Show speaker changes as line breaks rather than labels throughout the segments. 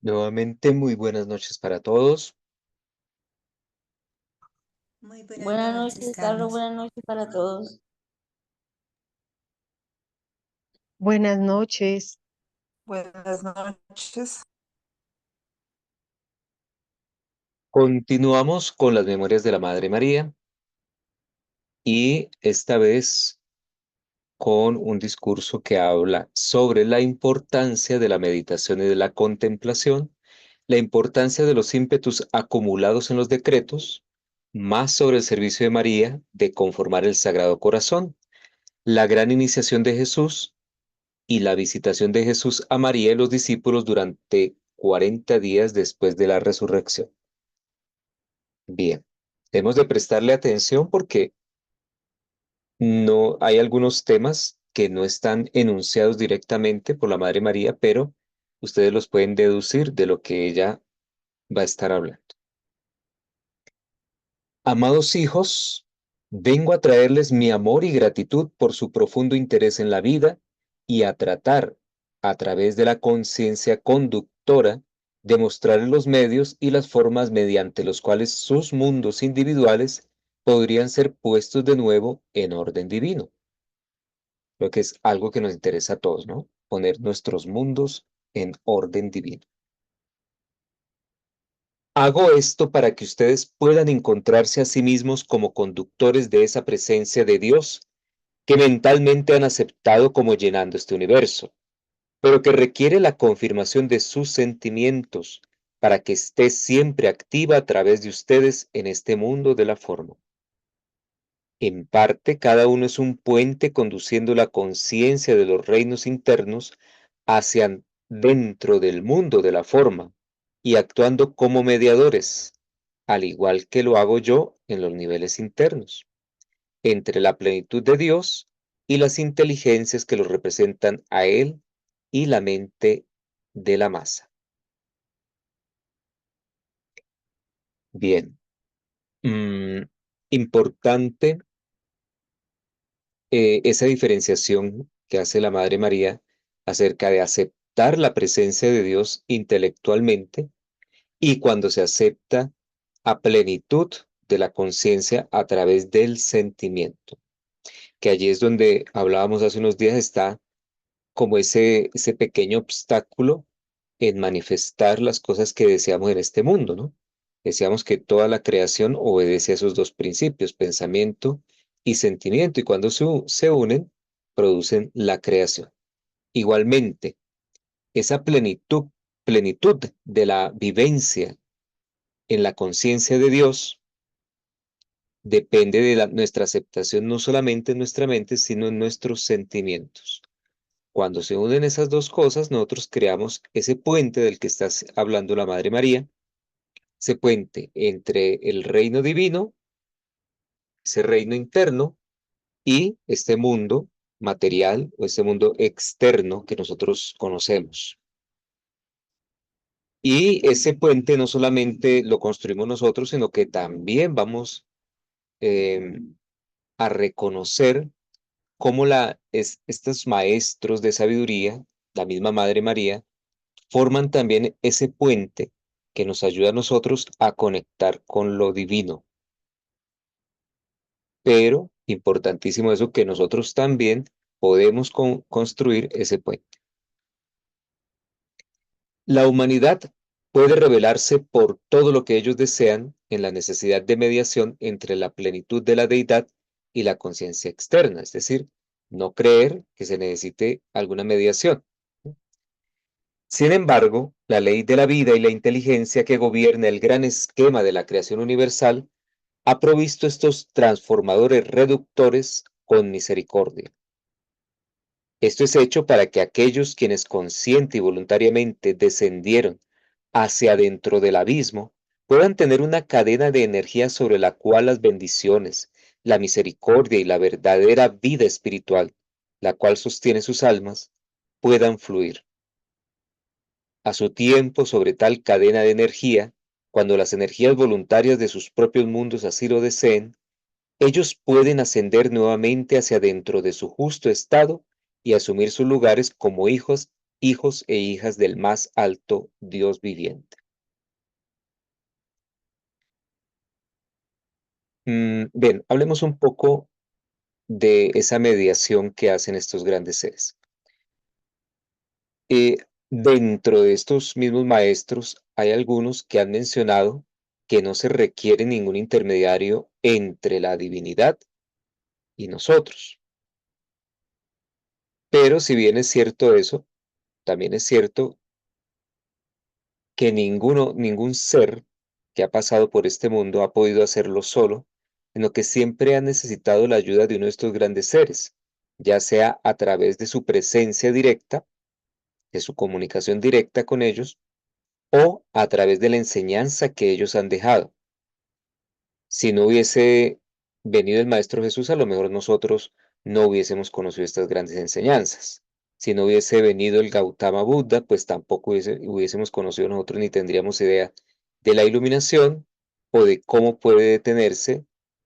Nuevamente, muy buenas noches para todos.
Muy buenas
Buenas
noches,
noches, Carlos.
Carlos.
Buenas noches para todos.
Buenas noches.
Buenas noches.
Continuamos con las memorias de la Madre María y esta vez con un discurso que habla sobre la importancia de la meditación y de la contemplación, la importancia de los ímpetus acumulados en los decretos, más sobre el servicio de María de conformar el Sagrado Corazón, la gran iniciación de Jesús y la visitación de Jesús a María y los discípulos durante 40 días después de la resurrección. Bien, hemos de prestarle atención porque no hay algunos temas que no están enunciados directamente por la Madre María, pero ustedes los pueden deducir de lo que ella va a estar hablando. Amados hijos, vengo a traerles mi amor y gratitud por su profundo interés en la vida y a tratar, a través de la conciencia conductora, de mostrarles los medios y las formas mediante los cuales sus mundos individuales podrían ser puestos de nuevo en orden divino. Lo que es algo que nos interesa a todos, ¿no? Poner nuestros mundos en orden divino. Hago esto para que ustedes puedan encontrarse a sí mismos como conductores de esa presencia de Dios que mentalmente han aceptado como llenando este universo, pero que requiere la confirmación de sus sentimientos para que esté siempre activa a través de ustedes en este mundo de la forma. En parte, cada uno es un puente conduciendo la conciencia de los reinos internos hacia dentro del mundo de la forma y actuando como mediadores, al igual que lo hago yo en los niveles internos, entre la plenitud de Dios y las inteligencias que lo representan a Él y la mente de la masa. Bien, importante esa diferenciación que hace la Madre María acerca de aceptar la presencia de Dios intelectualmente y cuando se acepta a plenitud de la conciencia a través del sentimiento, que allí es donde hablábamos hace unos días, está como ese pequeño obstáculo en manifestar las cosas que deseamos en este mundo, ¿no? Deseamos que toda la creación obedece a esos dos principios, pensamiento y sentimiento, y cuando se unen, producen la creación. Igualmente, esa plenitud de la vivencia en la conciencia de Dios depende de nuestra aceptación no solamente en nuestra mente, sino en nuestros sentimientos. Cuando se unen esas dos cosas, nosotros creamos ese puente del que está hablando la Madre María, ese puente entre el reino divino, ese reino interno, y este mundo material o este mundo externo que nosotros conocemos. Y ese puente no solamente lo construimos nosotros, sino que también vamos eh, a reconocer cómo estos maestros de sabiduría, la misma Madre María, forman también ese puente que nos ayuda a nosotros a conectar con lo divino. Pero importantísimo eso, que nosotros también podemos construir ese puente. La humanidad puede revelarse por todo lo que ellos desean en la necesidad de mediación entre la plenitud de la deidad y la conciencia externa, es decir, no creer que se necesite alguna mediación. Sin embargo, la ley de la vida y la inteligencia que gobierna el gran esquema de la creación universal ha provisto estos transformadores reductores con misericordia. Esto es hecho para que aquellos quienes consciente y voluntariamente descendieron hacia dentro del abismo puedan tener una cadena de energía sobre la cual las bendiciones, la misericordia y la verdadera vida espiritual, la cual sostiene sus almas, puedan fluir. A su tiempo sobre tal cadena de energía, cuando las energías voluntarias de sus propios mundos así lo deseen, ellos pueden ascender nuevamente hacia dentro de su justo estado y asumir sus lugares como hijos hijos e hijas del más alto Dios viviente. Bien, hablemos un poco de esa mediación que hacen estos grandes seres. Dentro de estos mismos maestros hay algunos que han mencionado que no se requiere ningún intermediario entre la divinidad y nosotros. Pero si bien es cierto eso, también es cierto que ningún ser que ha pasado por este mundo ha podido hacerlo solo, sino que siempre ha necesitado la ayuda de uno de estos grandes seres, ya sea a través de su presencia directa, de su comunicación directa con ellos, o a través de la enseñanza que ellos han dejado. Si no hubiese venido el Maestro Jesús, a lo mejor nosotros no hubiésemos conocido estas grandes enseñanzas. Si no hubiese venido el Gautama Buda, pues tampoco hubiésemos conocido nosotros ni tendríamos idea de la iluminación o de cómo puede detenerse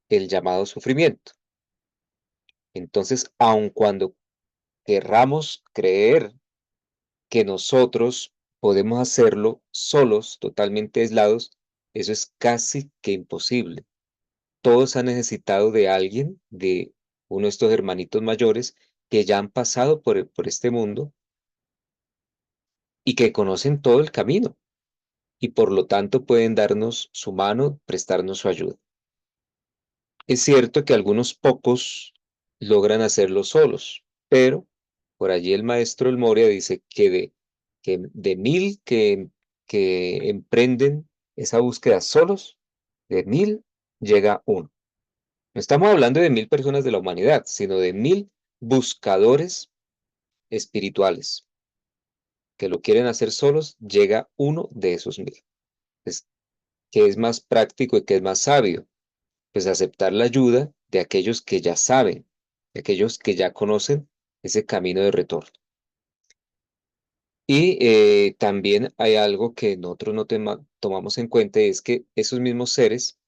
el llamado sufrimiento. Entonces, aun cuando querramos creer que nosotros podemos hacerlo solos, totalmente aislados, eso es casi que imposible. Todos han necesitado de alguien, de uno de estos hermanitos mayores que ya han pasado por este mundo y que conocen todo el camino y por lo tanto pueden darnos su mano, prestarnos su ayuda. Es cierto que algunos pocos logran hacerlo solos, pero por allí el maestro El Moria dice que de 1000 que emprenden esa búsqueda solos, de 1000 llega uno. No estamos hablando de 1000 personas de la humanidad, sino de 1000 buscadores espirituales que lo quieren hacer solos, llega uno de esos 1000. Es, ¿qué es más práctico y qué es más sabio? Pues aceptar la ayuda de aquellos que ya saben, de aquellos que ya conocen ese camino de retorno. Y también hay algo que nosotros no tomamos en cuenta y es que esos mismos seres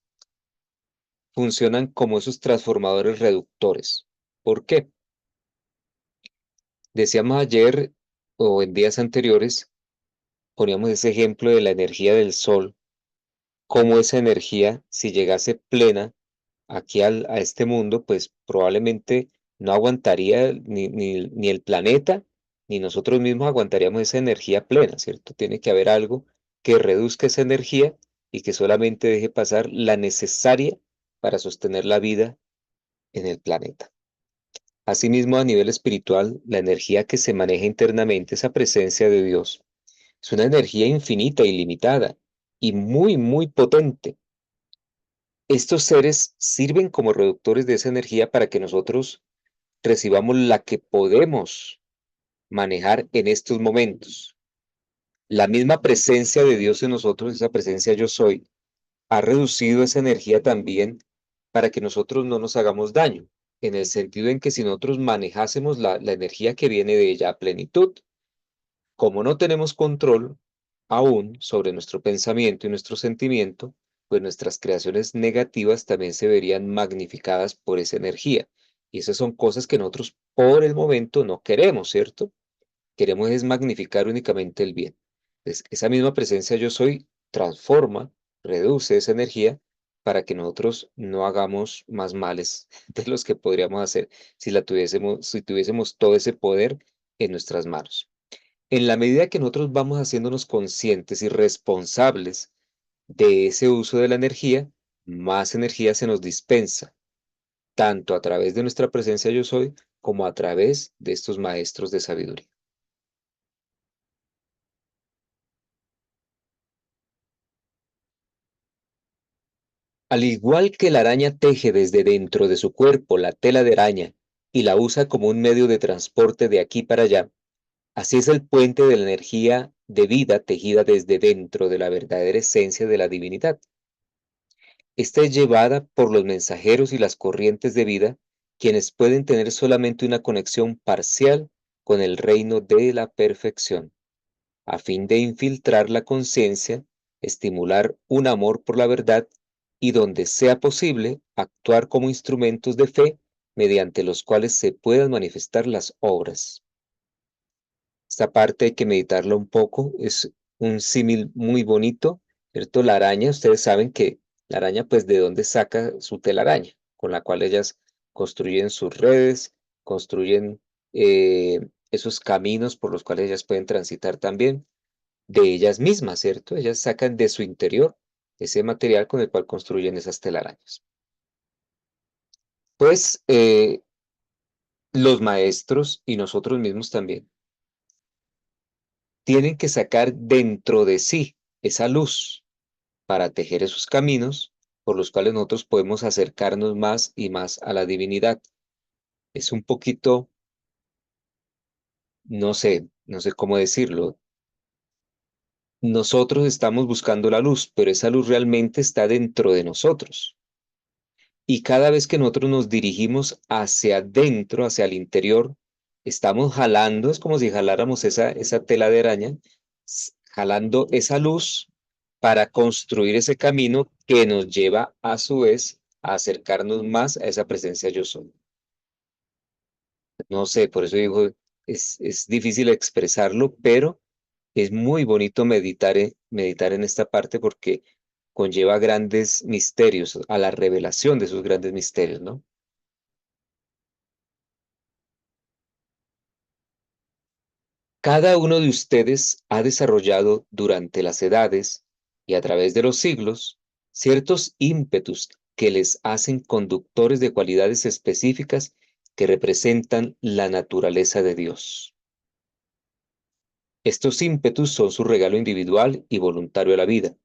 funcionan como esos transformadores reductores. ¿Por qué? Decíamos ayer o en días anteriores, poníamos ese ejemplo de la energía del sol, cómo esa energía, si llegase plena aquí a este mundo, pues probablemente no aguantaría ni el planeta, ni nosotros mismos aguantaríamos esa energía plena, ¿cierto? Tiene que haber algo que reduzca esa energía y que solamente deje pasar la necesaria para sostener la vida en el planeta. Asimismo, a nivel espiritual, la energía que se maneja internamente, esa presencia de Dios, es una energía infinita, ilimitada y muy, muy potente. Estos seres sirven como reductores de esa energía para que nosotros recibamos la que podemos manejar en estos momentos. La misma presencia de Dios en nosotros, esa presencia yo soy, ha reducido esa energía también para que nosotros no nos hagamos daño, en el sentido en que si nosotros manejásemos la energía que viene de ella a plenitud, como no tenemos control aún sobre nuestro pensamiento y nuestro sentimiento, pues nuestras creaciones negativas también se verían magnificadas por esa energía. Y esas son cosas que nosotros por el momento no queremos, ¿cierto? Queremos es magnificar únicamente el bien. Entonces, esa misma presencia yo soy transforma, reduce esa energía para que nosotros no hagamos más males de los que podríamos hacer si tuviésemos todo ese poder en nuestras manos. En la medida que nosotros vamos haciéndonos conscientes y responsables de ese uso de la energía, más energía se nos dispensa, tanto a través de nuestra presencia yo soy, como a través de estos maestros de sabiduría. Al igual que la araña teje desde dentro de su cuerpo la tela de araña y la usa como un medio de transporte de aquí para allá, así es el puente de la energía de vida tejida desde dentro de la verdadera esencia de la divinidad. Esta es llevada por los mensajeros y las corrientes de vida, quienes pueden tener solamente una conexión parcial con el reino de la perfección, a fin de infiltrar la conciencia, estimular un amor por la verdad y, donde sea posible, actuar como instrumentos de fe mediante los cuales se puedan manifestar las obras. Esta parte hay que meditarla un poco, es un símil muy bonito, ¿cierto? La araña, ustedes saben que la araña, pues, ¿de dónde saca su telaraña? Con la cual ellas construyen sus redes, construyen eh, esos caminos por los cuales ellas pueden transitar también de ellas mismas, ¿cierto? Ellas sacan de su interior ese material con el cual construyen esas telarañas. Pues los maestros y nosotros mismos también tienen que sacar dentro de sí esa luz para tejer esos caminos por los cuales nosotros podemos acercarnos más y más a la divinidad. Es un poquito, no sé cómo decirlo. Nosotros estamos buscando la luz, pero esa luz realmente está dentro de nosotros. Y cada vez que nosotros nos dirigimos hacia adentro, hacia el interior, estamos jalando, es como si jaláramos esa tela de araña, jalando esa luz para construir ese camino que nos lleva a su vez a acercarnos más a esa presencia yo soy. No sé, por eso digo, es difícil expresarlo, pero es muy bonito meditar en esta parte porque conlleva grandes misterios, a la revelación de esos grandes misterios, ¿no? Cada uno de ustedes ha desarrollado durante las edades y a través de los siglos ciertos ímpetus que les hacen conductores de cualidades específicas que representan la naturaleza de Dios. Estos ímpetus son su regalo individual y voluntario a la vida.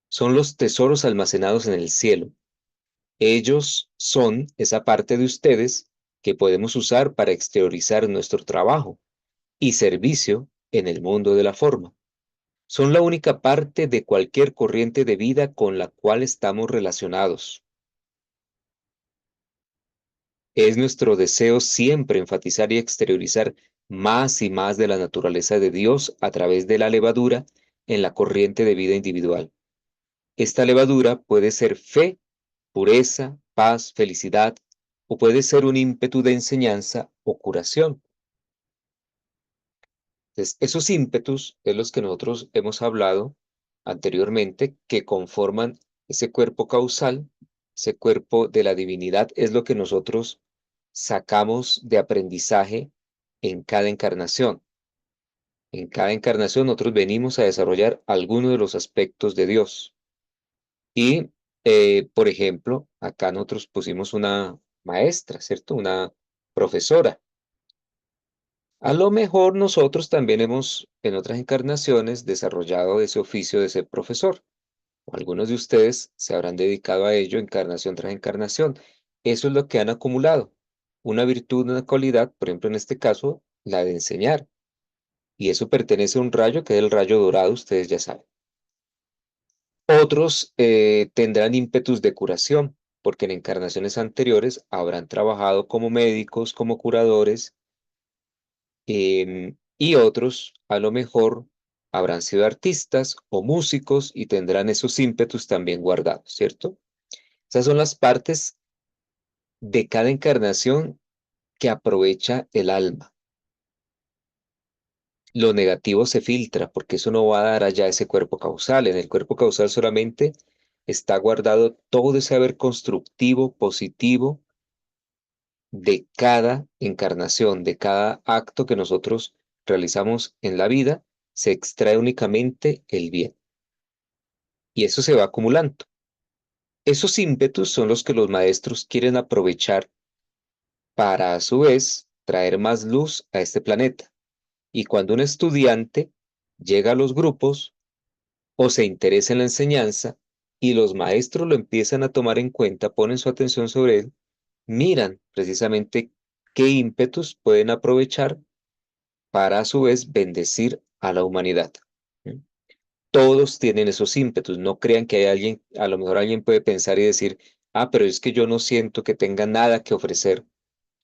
Son los tesoros almacenados en el cielo. Ellos son esa parte de ustedes que podemos usar para exteriorizar nuestro trabajo y servicio en el mundo de la forma. Son la única parte de cualquier corriente de vida con la cual estamos relacionados. Es nuestro deseo siempre enfatizar y exteriorizar más y más de la naturaleza de Dios a través de la levadura en la corriente de vida individual. Esta levadura puede ser fe, pureza, paz, felicidad, o puede ser un ímpetu de enseñanza o curación. Entonces, esos ímpetus es los que nosotros hemos hablado anteriormente, que conforman ese cuerpo causal, ese cuerpo de la divinidad, es lo que nosotros sacamos de aprendizaje en cada encarnación. En cada encarnación nosotros venimos a desarrollar alguno de los aspectos de Dios. Y, por ejemplo, acá nosotros pusimos una maestra, ¿cierto? Una profesora. A lo mejor nosotros también hemos en otras encarnaciones desarrollado ese oficio de ser profesor. O algunos de ustedes se habrán dedicado a ello encarnación tras encarnación. Eso es lo que han acumulado. Una virtud, una cualidad, por ejemplo, en este caso, la de enseñar. Y eso pertenece a un rayo que es el rayo dorado, ustedes ya saben. Otros tendrán ímpetus de curación, porque en encarnaciones anteriores habrán trabajado como médicos, como curadores, y otros a lo mejor habrán sido artistas o músicos y tendrán esos ímpetus también guardados, ¿cierto? Esas son las partes de cada encarnación que aprovecha el alma. Lo negativo se filtra porque eso no va a dar allá ese cuerpo causal. En el cuerpo causal solamente está guardado todo ese haber constructivo, positivo de cada encarnación, de cada acto que nosotros realizamos en la vida, se extrae únicamente el bien. Y eso se va acumulando. Esos ímpetus son los que los maestros quieren aprovechar para a su vez traer más luz a este planeta. Y cuando un estudiante llega a los grupos o se interesa en la enseñanza y los maestros lo empiezan a tomar en cuenta, ponen su atención sobre él, miran precisamente qué ímpetus pueden aprovechar para a su vez bendecir a la humanidad. ¿Mm? Todos tienen esos ímpetus. No crean que hay alguien, a lo mejor alguien puede pensar y decir, ah, pero es que yo no siento que tenga nada que ofrecer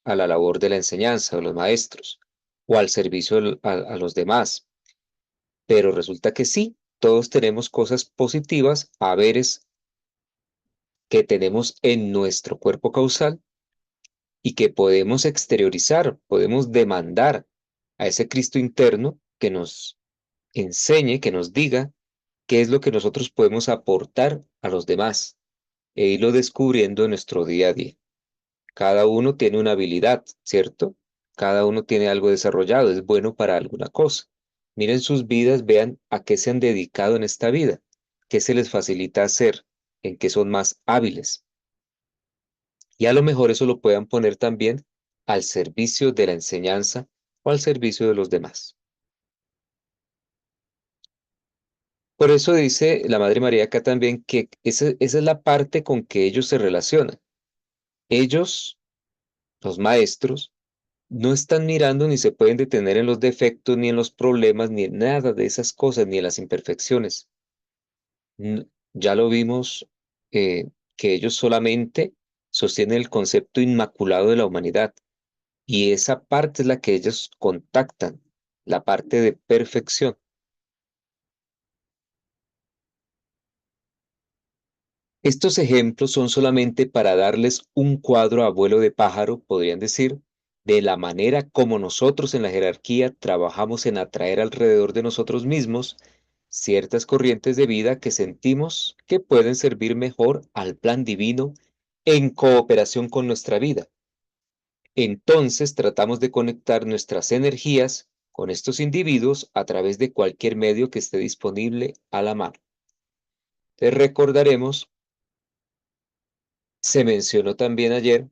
a la labor de la enseñanza de los maestros o al servicio a los demás. Pero resulta que sí, todos tenemos cosas positivas, haberes que tenemos en nuestro cuerpo causal y que podemos exteriorizar, podemos demandar a ese Cristo interno que nos enseñe, que nos diga qué es lo que nosotros podemos aportar a los demás e irlo descubriendo en nuestro día a día. Cada uno tiene una habilidad, ¿cierto? Cada uno tiene algo desarrollado, es bueno para alguna cosa. Miren sus vidas, vean a qué se han dedicado en esta vida, qué se les facilita hacer, en qué son más hábiles. Y a lo mejor eso lo puedan poner también al servicio de la enseñanza o al servicio de los demás. Por eso dice la Madre María acá también que esa es la parte con que ellos se relacionan. Ellos, los maestros, no están mirando ni se pueden detener en los defectos, ni en los problemas, ni en nada de esas cosas, ni en las imperfecciones. Ya lo vimos, que ellos solamente sostienen el concepto inmaculado de la humanidad. Y esa parte es la que ellos contactan, la parte de perfección. Estos ejemplos son solamente para darles un cuadro a vuelo de pájaro, podrían decir, de la manera como nosotros en la jerarquía trabajamos en atraer alrededor de nosotros mismos ciertas corrientes de vida que sentimos que pueden servir mejor al plan divino en cooperación con nuestra vida. Entonces tratamos de conectar nuestras energías con estos individuos a través de cualquier medio que esté disponible a la mano. Te recordaremos, se mencionó también ayer,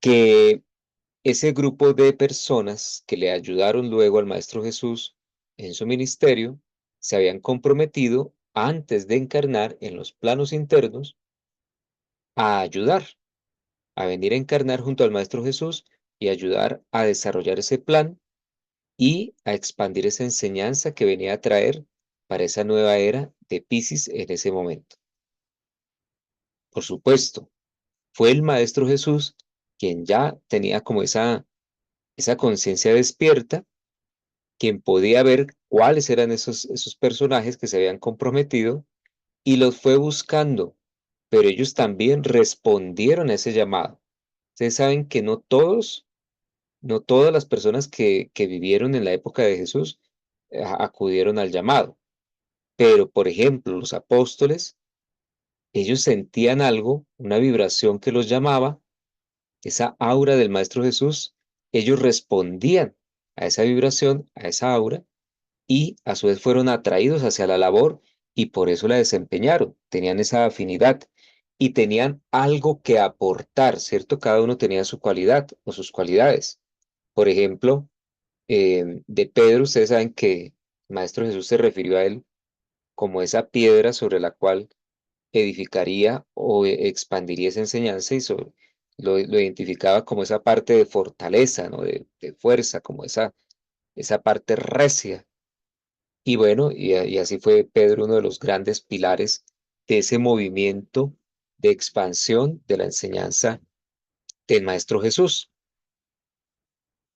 que ese grupo de personas que le ayudaron luego al Maestro Jesús en su ministerio se habían comprometido antes de encarnar en los planos internos a ayudar, a venir a encarnar junto al Maestro Jesús y ayudar a desarrollar ese plan y a expandir esa enseñanza que venía a traer para esa nueva era de Piscis en ese momento. Por supuesto, fue el Maestro Jesús quien ya tenía como esa conciencia despierta, quien podía ver cuáles eran esos personajes que se habían comprometido y los fue buscando, pero ellos también respondieron a ese llamado. Ustedes saben que no todas las personas que vivieron en la época de Jesús acudieron al llamado. Pero, por ejemplo, los apóstoles, ellos sentían algo, una vibración que los llamaba, esa aura del Maestro Jesús, ellos respondían a esa vibración, a esa aura, y a su vez fueron atraídos hacia la labor y por eso la desempeñaron, tenían esa afinidad y tenían algo que aportar, ¿cierto? Cada uno tenía su cualidad o sus cualidades. Por ejemplo, de Pedro, ustedes saben que el Maestro Jesús se refirió a él como esa piedra sobre la cual edificaría o expandiría esa enseñanza y lo identificaba como esa parte de fortaleza, ¿no? De fuerza, como esa parte recia. Y bueno, y así fue Pedro uno de los grandes pilares de ese movimiento de expansión de la enseñanza del Maestro Jesús.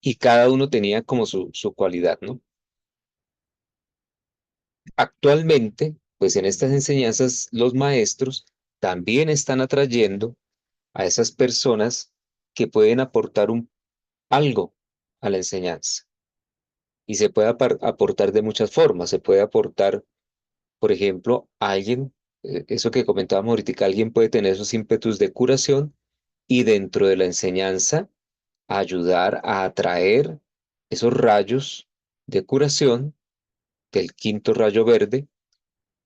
Y cada uno tenía como su cualidad, ¿no? Actualmente, pues en estas enseñanzas, los maestros también están atrayendo a esas personas que pueden aportar algo a la enseñanza. Y se puede aportar de muchas formas. Se puede aportar, por ejemplo, a alguien, eso que comentábamos ahorita, alguien puede tener esos ímpetus de curación y dentro de la enseñanza ayudar a atraer esos rayos de curación del quinto rayo verde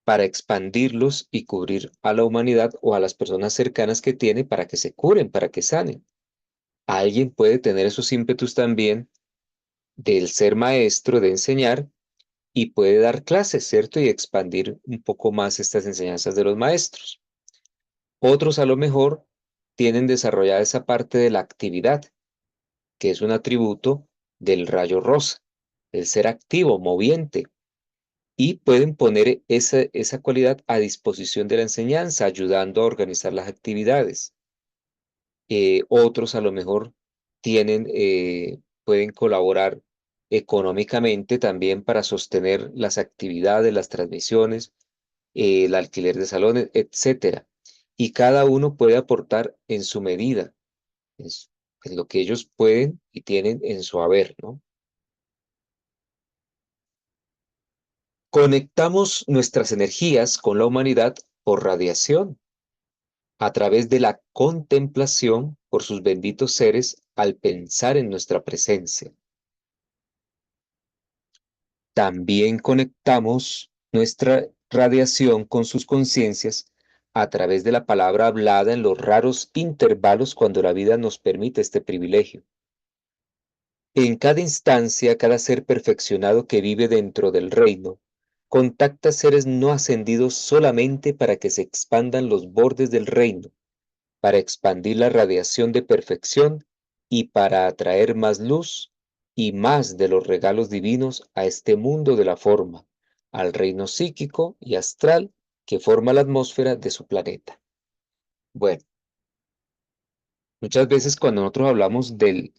para expandirlos y cubrir a la humanidad o a las personas cercanas que tiene para que se curen, para que sanen. Alguien puede tener esos ímpetus también del ser maestro, de enseñar, y puede dar clases, ¿cierto? Y expandir un poco más estas enseñanzas de los maestros. Otros a lo mejor tienen desarrollada esa parte de la actividad, que es un atributo del rayo rosa, el ser activo, moviente, y pueden poner esa cualidad a disposición de la enseñanza, ayudando a organizar las actividades. Otros a lo mejor pueden colaborar económicamente también para sostener las actividades, las transmisiones, el alquiler de salones, etcétera. Y cada uno puede aportar en su medida, en, en lo que ellos pueden y tienen en su haber, ¿no? Conectamos nuestras energías con la humanidad por radiación, a través de la contemplación por sus benditos seres al pensar en nuestra presencia. También conectamos nuestra radiación con sus conciencias a través de la palabra hablada en los raros intervalos cuando la vida nos permite este privilegio. En cada instancia, cada ser perfeccionado que vive dentro del reino contacta seres no ascendidos solamente para que se expandan los bordes del reino, para expandir la radiación de perfección y para atraer más luz y más de los regalos divinos a este mundo de la forma, al reino psíquico y astral que forma la atmósfera de su planeta. Bueno, muchas veces cuando nosotros hablamos del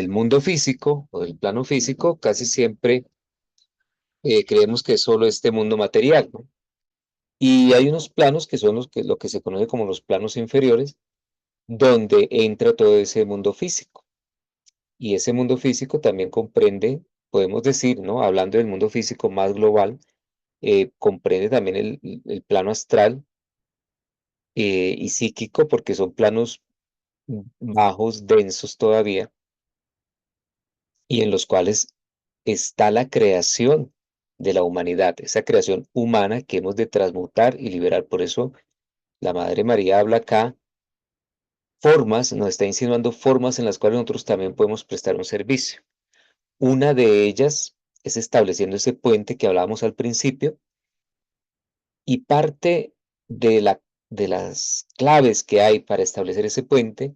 mundo físico o del plano físico, casi siempre creemos que es solo este mundo material, ¿no? Y hay unos planos que son lo que se conoce como los planos inferiores, donde entra todo ese mundo físico. Y ese mundo físico también comprende, podemos decir, ¿no? Hablando del mundo físico más global, comprende también el plano astral y psíquico, porque son planos bajos, densos todavía, y en los cuales está la creación de la humanidad, esa creación humana que hemos de transmutar y liberar. Por eso la Madre María habla acá formas, nos está insinuando formas en las cuales nosotros también podemos prestar un servicio. Una de ellas es estableciendo ese puente que hablábamos al principio, y parte de las claves que hay para establecer ese puente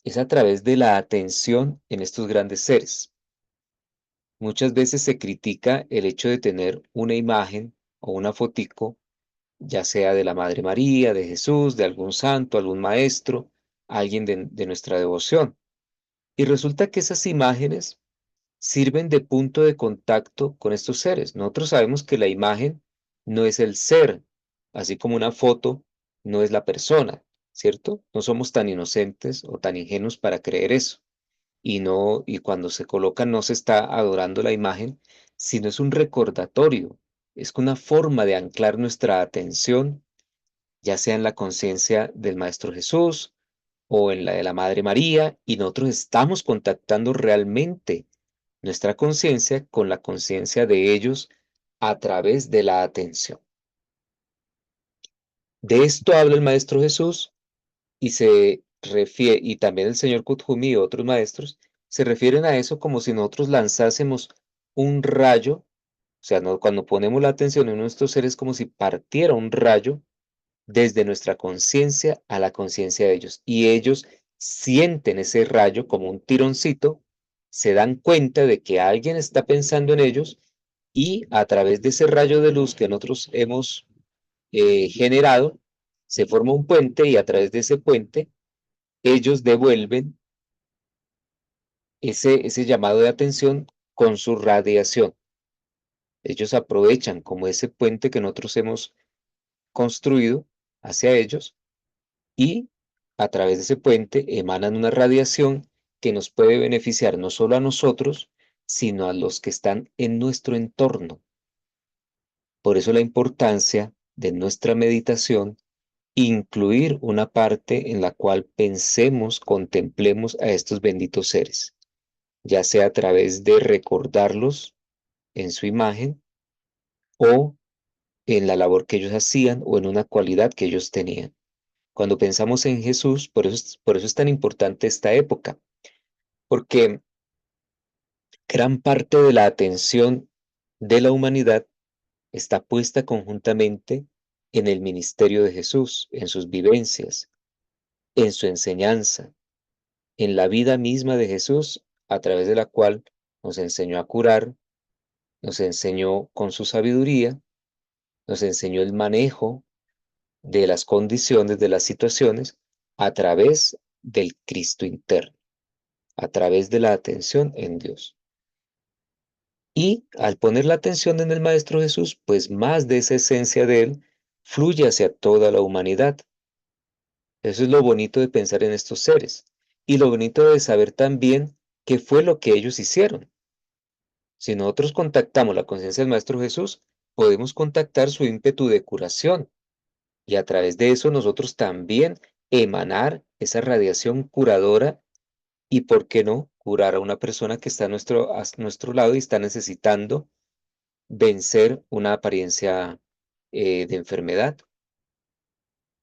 es a través de la atención en estos grandes seres. Muchas veces se critica el hecho de tener una imagen o una fotico, ya sea de la Madre María, de Jesús, de algún santo, algún maestro, alguien de nuestra devoción. Y resulta que esas imágenes sirven de punto de contacto con estos seres. Nosotros sabemos que la imagen no es el ser, así como una foto no es la persona, ¿cierto? No somos tan inocentes o tan ingenuos para creer eso. Y cuando se coloca no se está adorando la imagen, sino es un recordatorio, es una forma de anclar nuestra atención, ya sea en la conciencia del Maestro Jesús o en la de la Madre María, y nosotros estamos contactando realmente nuestra conciencia con la conciencia de ellos a través de la atención. De esto habla el Maestro Jesús y se refiere, y también el señor Kuthumi y otros maestros, se refieren a eso como si nosotros lanzásemos un rayo, o sea, cuando ponemos la atención en nuestros seres como si partiera un rayo desde nuestra conciencia a la conciencia de ellos. Y ellos sienten ese rayo como un tironcito, se dan cuenta de que alguien está pensando en ellos y a través de ese rayo de luz que nosotros hemos generado, se forma un puente y a través de ese puente ellos devuelven ese llamado de atención con su radiación. Ellos aprovechan como ese puente que nosotros hemos construido hacia ellos y a través de ese puente emanan una radiación que nos puede beneficiar no solo a nosotros, sino a los que están en nuestro entorno. Por eso la importancia de nuestra meditación, incluir una parte en la cual pensemos, contemplemos a estos benditos seres, ya sea a través de recordarlos en su imagen o en la labor que ellos hacían o en una cualidad que ellos tenían. Cuando pensamos en Jesús, por eso es tan importante esta época, porque gran parte de la atención de la humanidad está puesta conjuntamente en el ministerio de Jesús, en sus vivencias, en su enseñanza, en la vida misma de Jesús, a través de la cual nos enseñó a curar, nos enseñó con su sabiduría, nos enseñó el manejo de las condiciones, de las situaciones, a través del Cristo interno, a través de la atención en Dios. Y al poner la atención en el Maestro Jesús, pues más de esa esencia de Él fluye hacia toda la humanidad. Eso es lo bonito de pensar en estos seres y lo bonito de saber también qué fue lo que ellos hicieron. Si nosotros contactamos la conciencia del Maestro Jesús, podemos contactar su ímpetu de curación y a través de eso nosotros también emanar esa radiación curadora y, ¿por qué no?, curar a una persona que está a nuestro lado y está necesitando vencer una apariencia de enfermedad.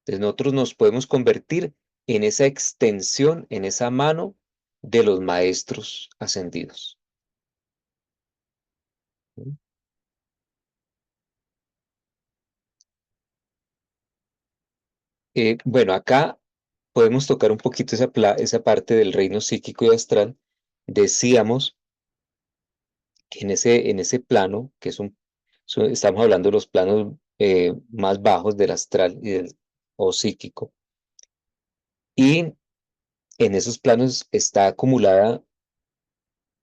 Entonces nosotros nos podemos convertir en esa extensión, en esa mano de los maestros ascendidos. ¿Mm? Bueno, acá podemos tocar un poquito esa parte del reino psíquico y astral. Decíamos que en ese plano, que estamos hablando de los planos más bajos del astral o psíquico, y en esos planos está acumulada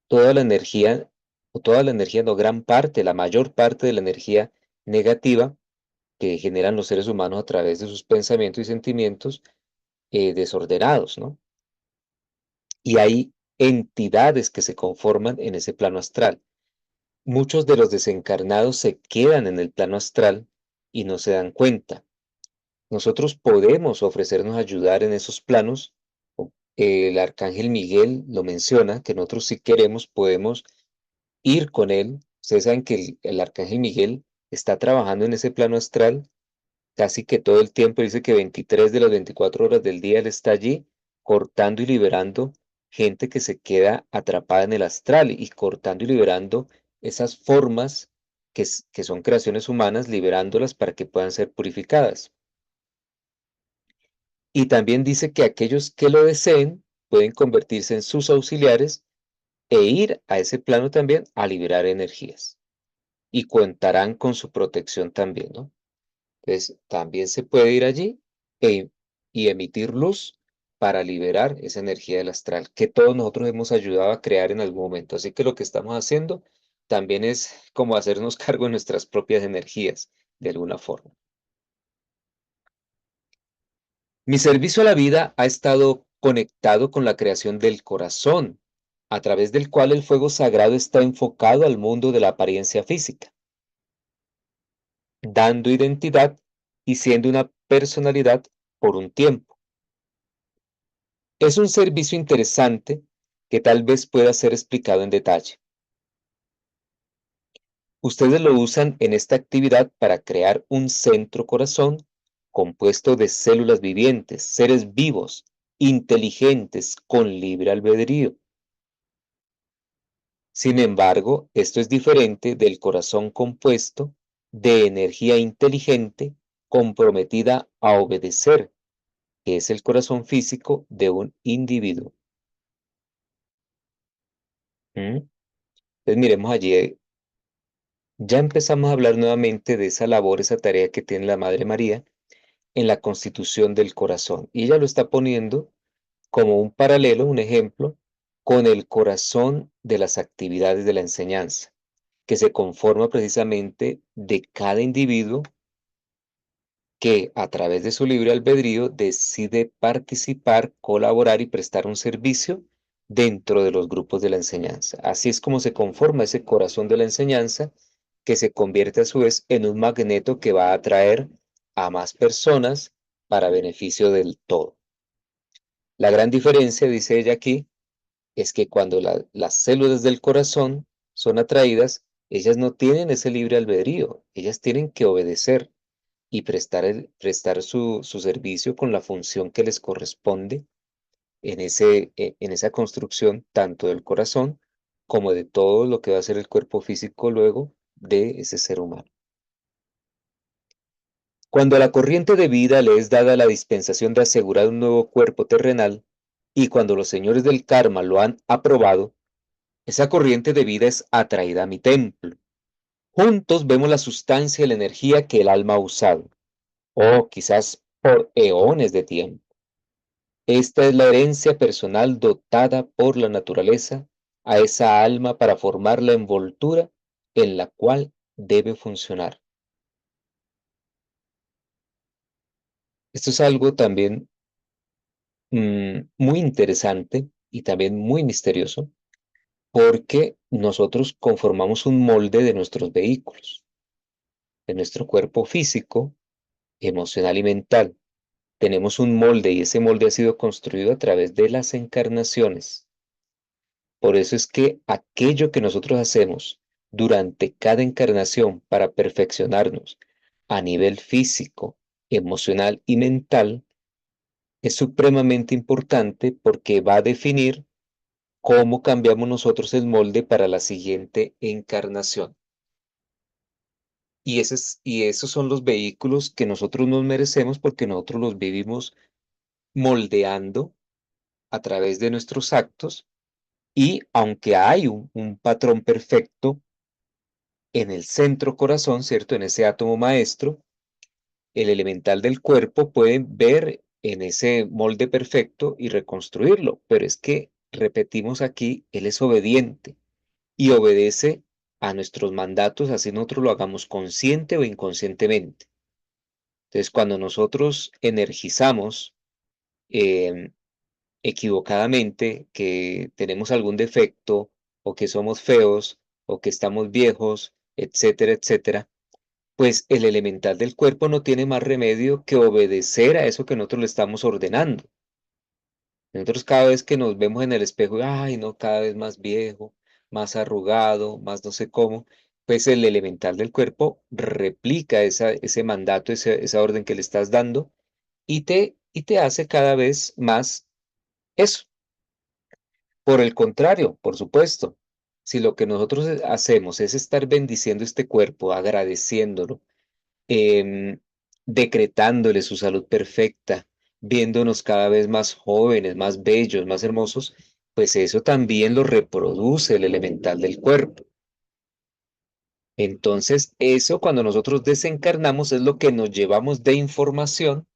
toda la energía, o toda la energía, no, gran parte, la mayor parte de la energía negativa que generan los seres humanos a través de sus pensamientos y sentimientos desordenados, ¿no? Y hay entidades que se conforman en ese plano astral. Muchos de los desencarnados se quedan en el plano astral y no se dan cuenta. Nosotros podemos ofrecernos a ayudar en esos planos. El arcángel Miguel lo menciona, que nosotros si queremos podemos ir con él. Ustedes saben que el arcángel Miguel está trabajando en ese plano astral casi que todo el tiempo. Dice que 23 de las 24 horas del día él está allí cortando y liberando gente que se queda atrapada en el astral y cortando y liberando esas formas que son creaciones humanas, liberándolas para que puedan ser purificadas. Y también dice que aquellos que lo deseen pueden convertirse en sus auxiliares e ir a ese plano también a liberar energías y contarán con su protección también, ¿no? Entonces, también se puede ir allí e- y emitir luz para liberar esa energía del astral que todos nosotros hemos ayudado a crear en algún momento. Así que lo que estamos haciendo también es como hacernos cargo de nuestras propias energías, de alguna forma. Mi servicio a la vida ha estado conectado con la creación del corazón, a través del cual el fuego sagrado está enfocado al mundo de la apariencia física, dando identidad y siendo una personalidad por un tiempo. Es un servicio interesante que tal vez pueda ser explicado en detalle. Ustedes lo usan en esta actividad para crear un centro corazón compuesto de células vivientes, seres vivos, inteligentes, con libre albedrío. Sin embargo, esto es diferente del corazón compuesto de energía inteligente comprometida a obedecer, que es el corazón físico de un individuo. ¿Mm? Entonces miremos allí, ya empezamos a hablar nuevamente de esa labor, esa tarea que tiene la Madre María en la constitución del corazón. Y ella lo está poniendo como un paralelo, un ejemplo, con el corazón de las actividades de la enseñanza, que se conforma precisamente de cada individuo que a través de su libre albedrío decide participar, colaborar y prestar un servicio dentro de los grupos de la enseñanza. Así es como se conforma ese corazón de la enseñanza, que se convierte a su vez en un magneto que va a atraer a más personas para beneficio del todo. La gran diferencia, dice ella aquí, es que cuando las células del corazón son atraídas, ellas no tienen ese libre albedrío, ellas tienen que obedecer y prestar su servicio con la función que les corresponde en esa construcción tanto del corazón como de todo lo que va a ser el cuerpo físico luego de ese ser humano. Cuando a la corriente de vida le es dada la dispensación de asegurar un nuevo cuerpo terrenal, y cuando los señores del karma lo han aprobado, esa corriente de vida es atraída a mi templo. Juntos vemos la sustancia y la energía que el alma ha usado, o quizás por eones de tiempo. Esta es la herencia personal dotada por la naturaleza a esa alma para formar la envoltura en la cual debe funcionar. Esto es algo también muy interesante y también muy misterioso, porque nosotros conformamos un molde de nuestros vehículos. en nuestro cuerpo físico, emocional y mental. Tenemos un molde y ese molde ha sido construido a través de las encarnaciones. Por eso es que aquello que nosotros hacemos durante cada encarnación para perfeccionarnos a nivel físico, emocional y mental es supremamente importante porque va a definir cómo cambiamos nosotros el molde para la siguiente encarnación. Y esos son los vehículos que nosotros nos merecemos porque nosotros los vivimos moldeando a través de nuestros actos y aunque hay un patrón perfecto en el centro corazón, ¿cierto? En ese átomo maestro, el elemental del cuerpo puede ver en ese molde perfecto y reconstruirlo, pero es que, repetimos aquí, él es obediente y obedece a nuestros mandatos, así nosotros lo hagamos consciente o inconscientemente. Entonces, cuando nosotros energizamos eh, equivocadamente que tenemos algún defecto o que somos feos o que estamos viejos, etcétera, etcétera, pues el elemental del cuerpo no tiene más remedio que obedecer a eso que nosotros le estamos ordenando. Nosotros cada vez que nos vemos en el espejo, ay, no, cada vez más viejo, más arrugado, más no sé cómo, pues el elemental del cuerpo replica ese mandato, esa orden que le estás dando y te hace cada vez más eso. Por el contrario, por supuesto, si lo que nosotros hacemos es estar bendiciendo este cuerpo, agradeciéndolo, em, decretándole su salud perfecta, viéndonos cada vez más jóvenes, más bellos, más hermosos, pues eso también lo reproduce el elemental del cuerpo. Entonces, eso cuando nosotros desencarnamos es lo que nos llevamos de información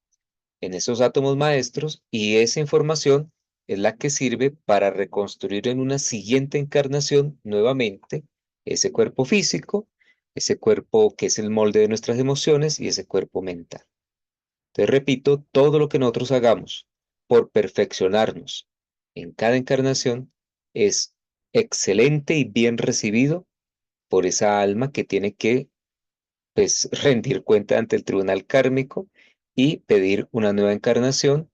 en esos átomos maestros y esa información es la que sirve para reconstruir en una siguiente encarnación nuevamente ese cuerpo físico, ese cuerpo que es el molde de nuestras emociones y ese cuerpo mental. Entonces, repito, todo lo que nosotros hagamos por perfeccionarnos en cada encarnación es excelente y bien recibido por esa alma que tiene que, pues, rendir cuenta ante el tribunal kármico y pedir una nueva encarnación,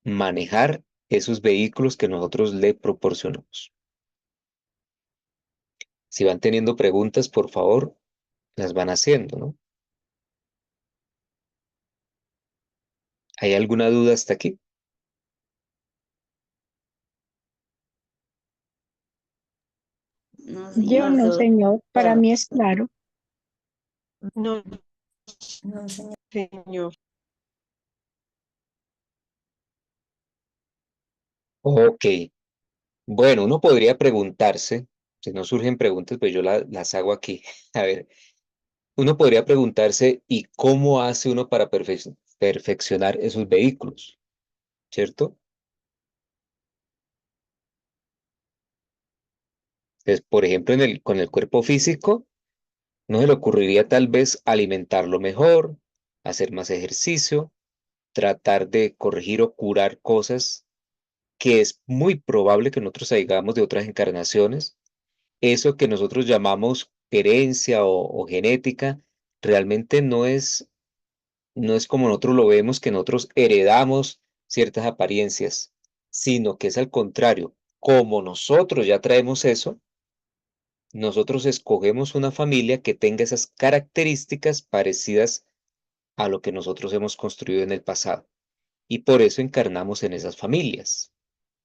manejar esos vehículos que nosotros le proporcionamos. Si van teniendo preguntas, por favor, las van haciendo, ¿no? ¿Hay alguna duda hasta aquí?
No,
Yo
señor,
no,
todo
señor, para
claro.
mí es claro.
No,
No, señor.
señor.
Ok. Bueno, uno podría preguntarse, si no surgen preguntas, pues yo las hago aquí. A ver, uno podría preguntarse, ¿y cómo hace uno para perfeccionar esos vehículos? ¿Cierto? Entonces, por ejemplo, con el cuerpo físico, no se le ocurriría tal vez alimentarlo mejor, hacer más ejercicio, tratar de corregir o curar cosas que es muy probable que nosotros hagamos de otras encarnaciones. Eso que nosotros llamamos herencia o genética, realmente no es como nosotros lo vemos, que nosotros heredamos ciertas apariencias, sino que es al contrario. Como nosotros ya traemos eso, nosotros escogemos una familia que tenga esas características parecidas a lo que nosotros hemos construido en el pasado. Y por eso encarnamos en esas familias.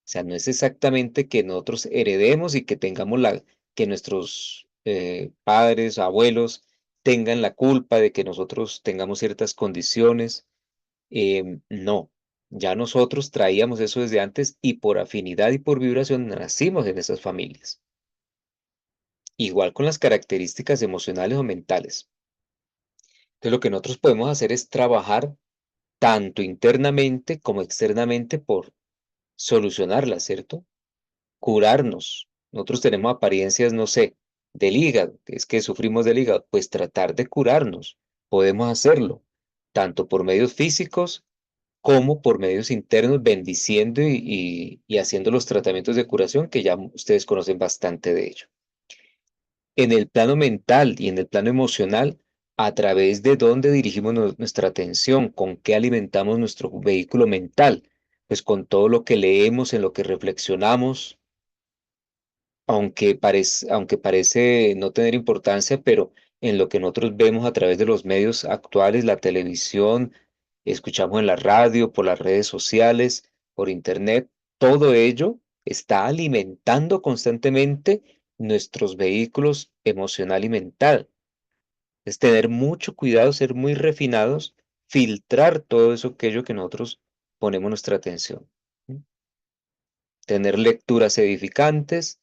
O sea, no es exactamente que nosotros heredemos y que tengamos que nuestros padres, abuelos tengan la culpa de que nosotros tengamos ciertas condiciones. No, ya nosotros traíamos eso desde antes y por afinidad y por vibración nacimos en esas familias. Igual con las características emocionales o mentales. Entonces, lo que nosotros podemos hacer es trabajar tanto internamente como externamente por solucionarlas, ¿cierto? Curarnos. Nosotros tenemos apariencias, no sé, del hígado, que es que sufrimos del hígado, pues tratar de curarnos. Podemos hacerlo, tanto por medios físicos como por medios internos, bendiciendo y haciendo los tratamientos de curación, que ya ustedes conocen bastante de ello. En el plano mental y en el plano emocional, a través de dónde dirigimos nuestra atención, con qué alimentamos nuestro vehículo mental, pues con todo lo que leemos, en lo que reflexionamos, aunque parece no tener importancia, pero en lo que nosotros vemos a través de los medios actuales, la televisión, escuchamos en la radio, por las redes sociales, por internet, todo ello está alimentando constantemente nuestros vehículos emocional y mental. Es tener mucho cuidado, ser muy refinados, filtrar todo eso, aquello que nosotros ponemos nuestra atención. ¿Sí? Tener lecturas edificantes,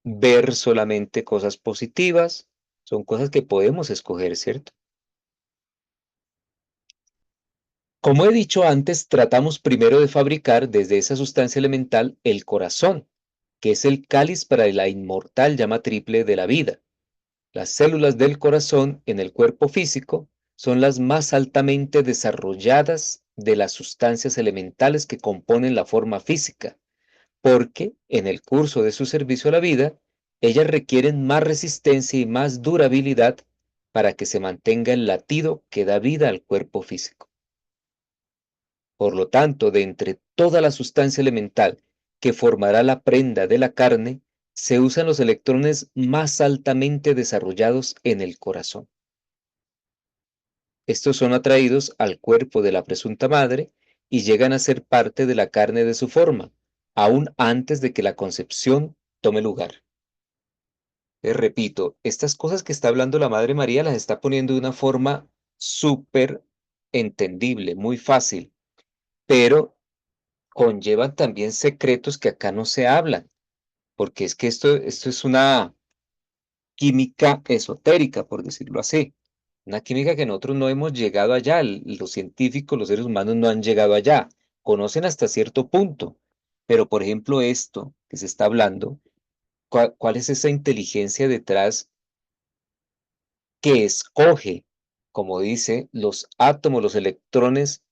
ver solamente cosas positivas, son cosas que podemos escoger, ¿cierto? Como he dicho antes, tratamos primero de fabricar desde esa sustancia elemental el corazón, que es el cáliz para la inmortal llama triple de la vida. Las células del corazón en el cuerpo físico son las más altamente desarrolladas de las sustancias elementales que componen la forma física, porque en el curso de su servicio a la vida, ellas requieren más resistencia y más durabilidad para que se mantenga el latido que da vida al cuerpo físico. Por lo tanto, de entre toda la sustancia elemental que formará la prenda de la carne, se usan los electrones más altamente desarrollados en el corazón. Estos son atraídos al cuerpo de la presunta madre y llegan a ser parte de la carne de su forma, aún antes de que la concepción tome lugar. Repito, estas cosas que está hablando la Madre María las está poniendo de una forma súper entendible, muy fácil, pero conllevan también secretos que acá no se hablan, porque es que esto es una química esotérica, por decirlo así. Una química que nosotros no hemos llegado allá, los científicos, los seres humanos no han llegado allá, conocen hasta cierto punto, pero por ejemplo esto que se está hablando, ¿cuál es esa inteligencia detrás que escoge, como dice, los átomos, los electrones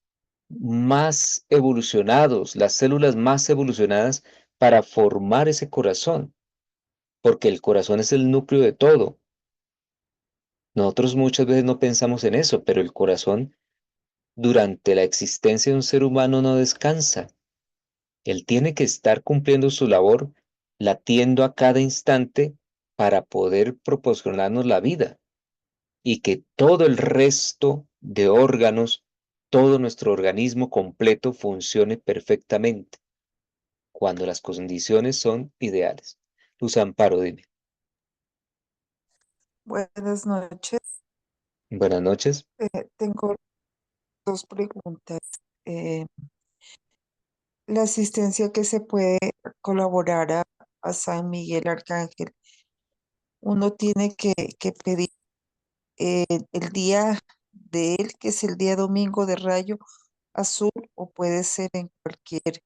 más evolucionados, las células más evolucionadas para formar ese corazón? Porque el corazón es el núcleo de todo. Nosotros muchas veces no pensamos en eso, pero el corazón durante la existencia de un ser humano no descansa. Él tiene que estar cumpliendo su labor, latiendo a cada instante para poder proporcionarnos la vida y que todo el resto de órganos, todo nuestro organismo completo funcione perfectamente cuando las condiciones son ideales. Luz Amparo, dime.
Buenas noches.
Buenas noches.
Tengo dos preguntas. Eh, la asistencia que se puede colaborar a San Miguel Arcángel, uno tiene que pedir eh, el día de él, que es el día domingo de rayo azul, o puede ser en cualquier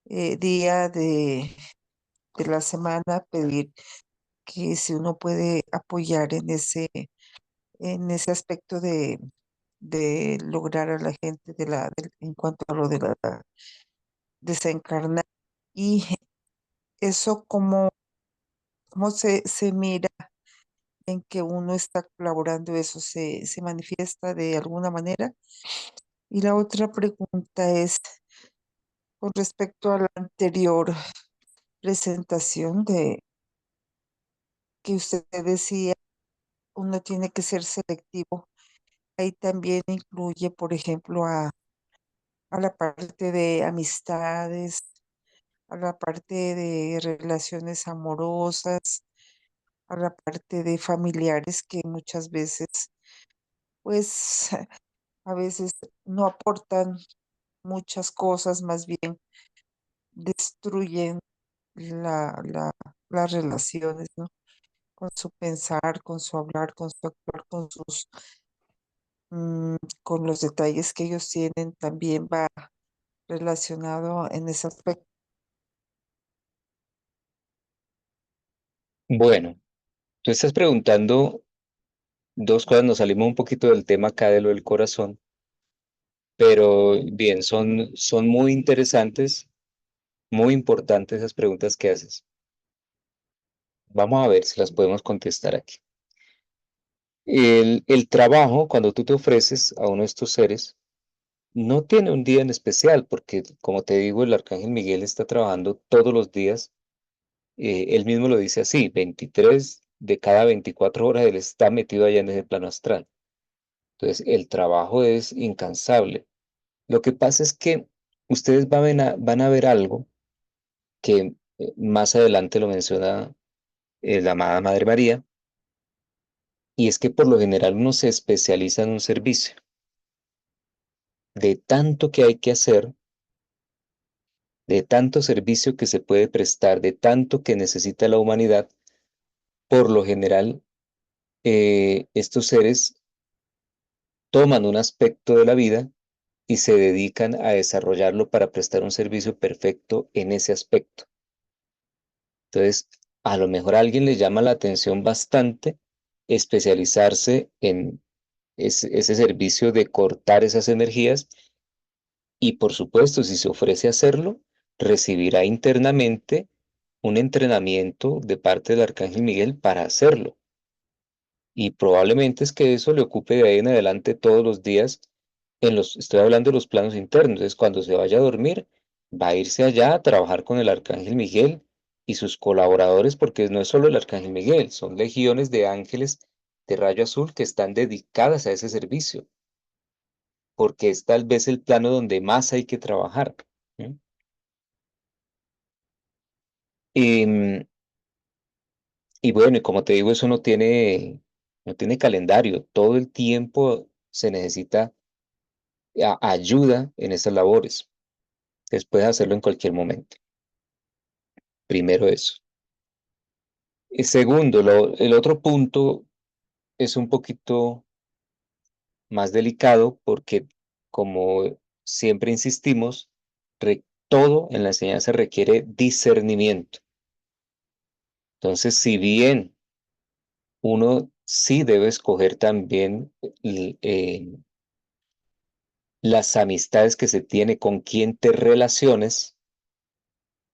día de la semana, pedir que si uno puede apoyar en ese aspecto de lograr a la gente en cuanto a lo de la desencarnar. Y eso cómo se mira en que uno está colaborando, eso se manifiesta de alguna manera. Y la otra pregunta es con respecto a la anterior presentación de que usted decía, uno tiene que ser selectivo. Ahí también incluye, por ejemplo, a la parte de amistades, a la parte de relaciones amorosas, a la parte de familiares que muchas veces, pues, a veces no aportan muchas cosas, más bien destruyen la las relaciones, ¿no? Con su pensar, con su hablar, con su actuar, mm, con los detalles que ellos tienen, también va relacionado en ese aspecto.
Bueno, tú estás preguntando dos cosas, nos salimos un poquito del tema acá de lo del corazón, pero bien, son muy interesantes, muy importantes esas preguntas que haces. Vamos a ver si las podemos contestar aquí. El trabajo, cuando tú te ofreces a uno de estos seres, no tiene un día en especial, porque como te digo, el arcángel Miguel está trabajando todos los días. Él mismo lo dice así, 23 de cada 24 horas él está metido allá en ese plano astral. Entonces, el trabajo es incansable. Lo que pasa es que ustedes van a ver algo que más adelante lo menciona la amada Madre María, y es que por lo general uno se especializa en un servicio. De tanto que hay que hacer, de tanto servicio que se puede prestar, de tanto que necesita la humanidad, por lo general estos seres toman un aspecto de la vida y se dedican a desarrollarlo para prestar un servicio perfecto en ese aspecto. Entonces, a lo mejor a alguien le llama la atención bastante especializarse en ese servicio de cortar esas energías y, por supuesto, si se ofrece a hacerlo, recibirá internamente un entrenamiento de parte del Arcángel Miguel para hacerlo. Y probablemente es que eso le ocupe de ahí en adelante todos los días estoy hablando de los planos internos, es cuando se vaya a dormir, va a irse allá a trabajar con el Arcángel Miguel y sus colaboradores, porque no es solo el Arcángel Miguel, son legiones de ángeles de rayo azul que están dedicadas a ese servicio, porque es tal vez el plano donde más hay que trabajar. ¿Mm? Em, y bueno, y como te digo, eso no tiene calendario, todo el tiempo se necesita ayuda en estas labores. Después de hacerlo en cualquier momento. Primero eso. Y segundo, el otro punto es un poquito más delicado porque, como siempre insistimos, todo en la enseñanza requiere discernimiento. Entonces, si bien uno sí debe escoger también las amistades que se tiene, con quién te relaciones,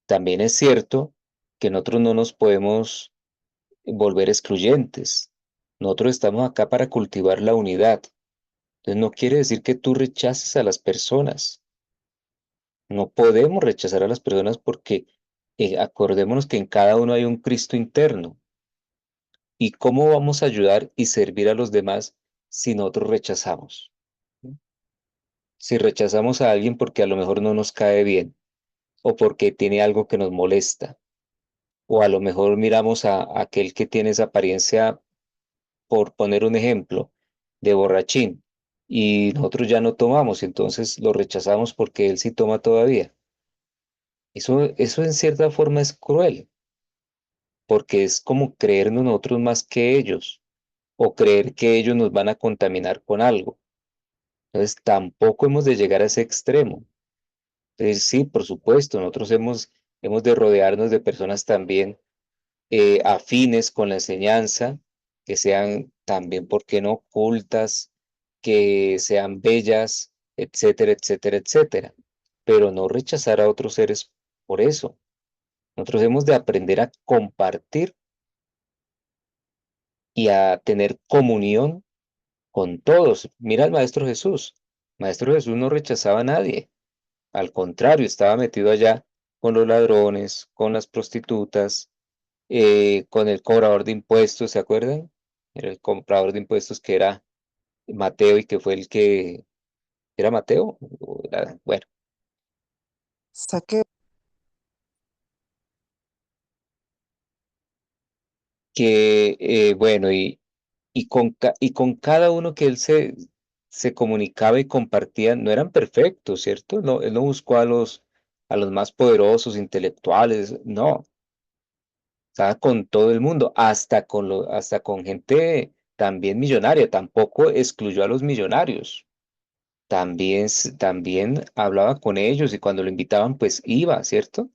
también es cierto que nosotros no nos podemos volver excluyentes. Nosotros estamos acá para cultivar la unidad. Entonces no quiere decir que tú rechaces a las personas. No podemos rechazar a las personas porque acordémonos que en cada uno hay un Cristo interno. ¿Y cómo vamos a ayudar y servir a los demás si nosotros rechazamos? Si rechazamos a alguien porque a lo mejor no nos cae bien o porque tiene algo que nos molesta, o a lo mejor miramos a aquel que tiene esa apariencia, por poner un ejemplo, de borrachín, y nosotros ya no tomamos, entonces lo rechazamos porque él sí toma todavía. Eso en cierta forma es cruel, porque es como creernos nosotros más que ellos, o creer que ellos nos van a contaminar con algo. Entonces tampoco hemos de llegar a ese extremo. Entonces sí, por supuesto, nosotros hemos de rodearnos de personas también afines con la enseñanza, que sean también, ¿por qué no?, cultas, que sean bellas, etcétera, etcétera, etcétera. Pero no rechazar a otros seres por eso. Nosotros hemos de aprender a compartir y a tener comunión con todos. Mira al Maestro Jesús. Maestro Jesús no rechazaba a nadie. Al contrario, estaba metido allá con los ladrones, con las prostitutas, con el cobrador de impuestos, ¿se acuerdan? Era el comprador de impuestos que era Mateo y que fue el que era Mateo. Bueno,
Saque,
que bueno, y con cada uno que él se comunicaba y compartía, no eran perfectos, ¿cierto? No, él no buscó a los más poderosos, intelectuales, no, estaba con todo el mundo, hasta con gente también millonaria, tampoco excluyó a los millonarios. También hablaba con ellos y cuando lo invitaban, pues iba, ¿cierto?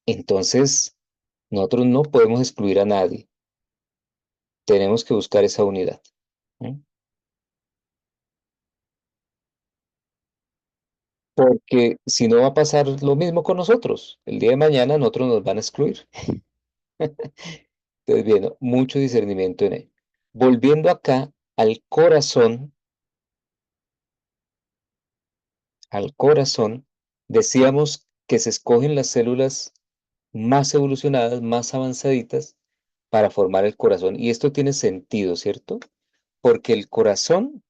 Entonces, nosotros no podemos excluir a nadie, tenemos que buscar esa unidad. ¿Mm? Porque si no va a pasar lo mismo con nosotros, el día de mañana nosotros nos van a excluir. Entonces, bien, mucho discernimiento en ello. Volviendo acá al corazón, decíamos que se escogen las células más evolucionadas, más avanzaditas para formar el corazón. Y esto tiene sentido, ¿cierto? Porque el corazón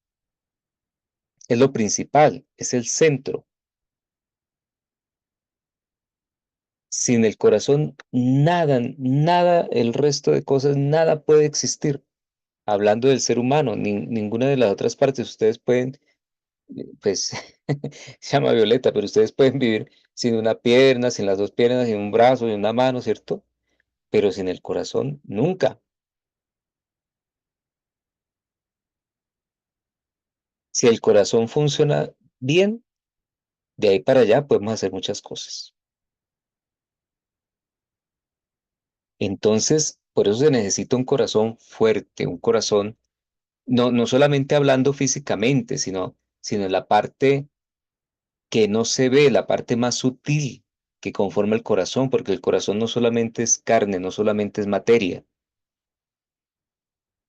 es lo principal, es el centro. Sin el corazón, nada, nada, el resto de cosas, nada puede existir. Hablando del ser humano, ninguna de las otras partes, ustedes pueden, pues, se llama Violeta, pero ustedes pueden vivir sin una pierna, sin las dos piernas, sin un brazo, sin una mano, ¿cierto? Pero sin el corazón, nunca. Si el corazón funciona bien, de ahí para allá podemos hacer muchas cosas. Entonces, por eso se necesita un corazón fuerte, un corazón, no solamente hablando físicamente, sino en la parte que no se ve, la parte más sutil que conforma el corazón, porque el corazón no solamente es carne, no solamente es materia,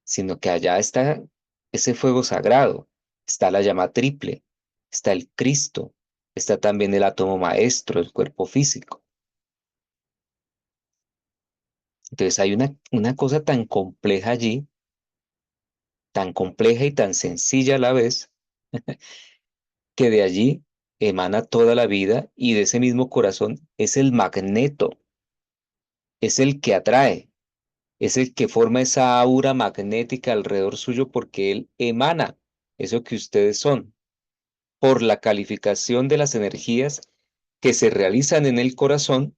sino que allá está ese fuego sagrado, está la llama triple, está el Cristo, está también el átomo maestro, el cuerpo físico. Entonces hay una cosa tan compleja allí, tan compleja y tan sencilla a la vez, que de allí emana toda la vida y de ese mismo corazón es el magneto, es el que atrae, es el que forma esa aura magnética alrededor suyo porque él emana eso que ustedes son por la calificación de las energías que se realizan en el corazón.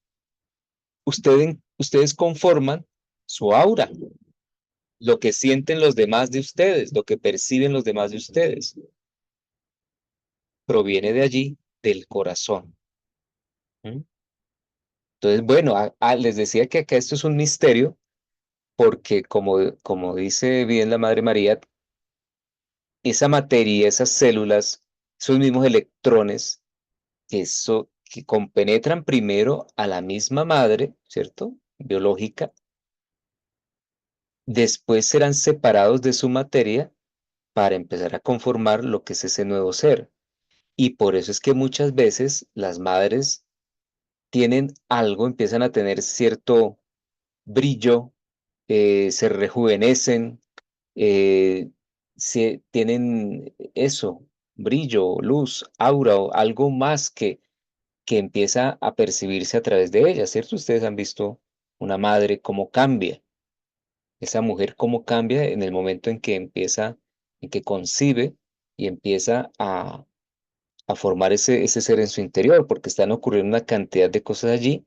Ustedes conforman su aura, lo que sienten los demás de ustedes, lo que perciben los demás de ustedes, proviene de allí, del corazón. ¿Mm? Entonces, bueno, les decía que acá esto es un misterio porque como dice bien la Madre María, esa materia, esas células, esos mismos electrones, que compenetran primero a la misma madre, ¿cierto? Biológica, después serán separados de su materia para empezar a conformar lo que es ese nuevo ser. Y por eso es que muchas veces las madres tienen algo, empiezan a tener cierto brillo, se rejuvenecen, eh, tienen eso, brillo, luz, aura o algo más que empieza a percibirse a través de ella, ¿cierto? Ustedes han visto una madre cómo cambia, esa mujer cómo cambia en el momento en que empieza, en que concibe y empieza a formar ese ser en su interior, porque están ocurriendo una cantidad de cosas allí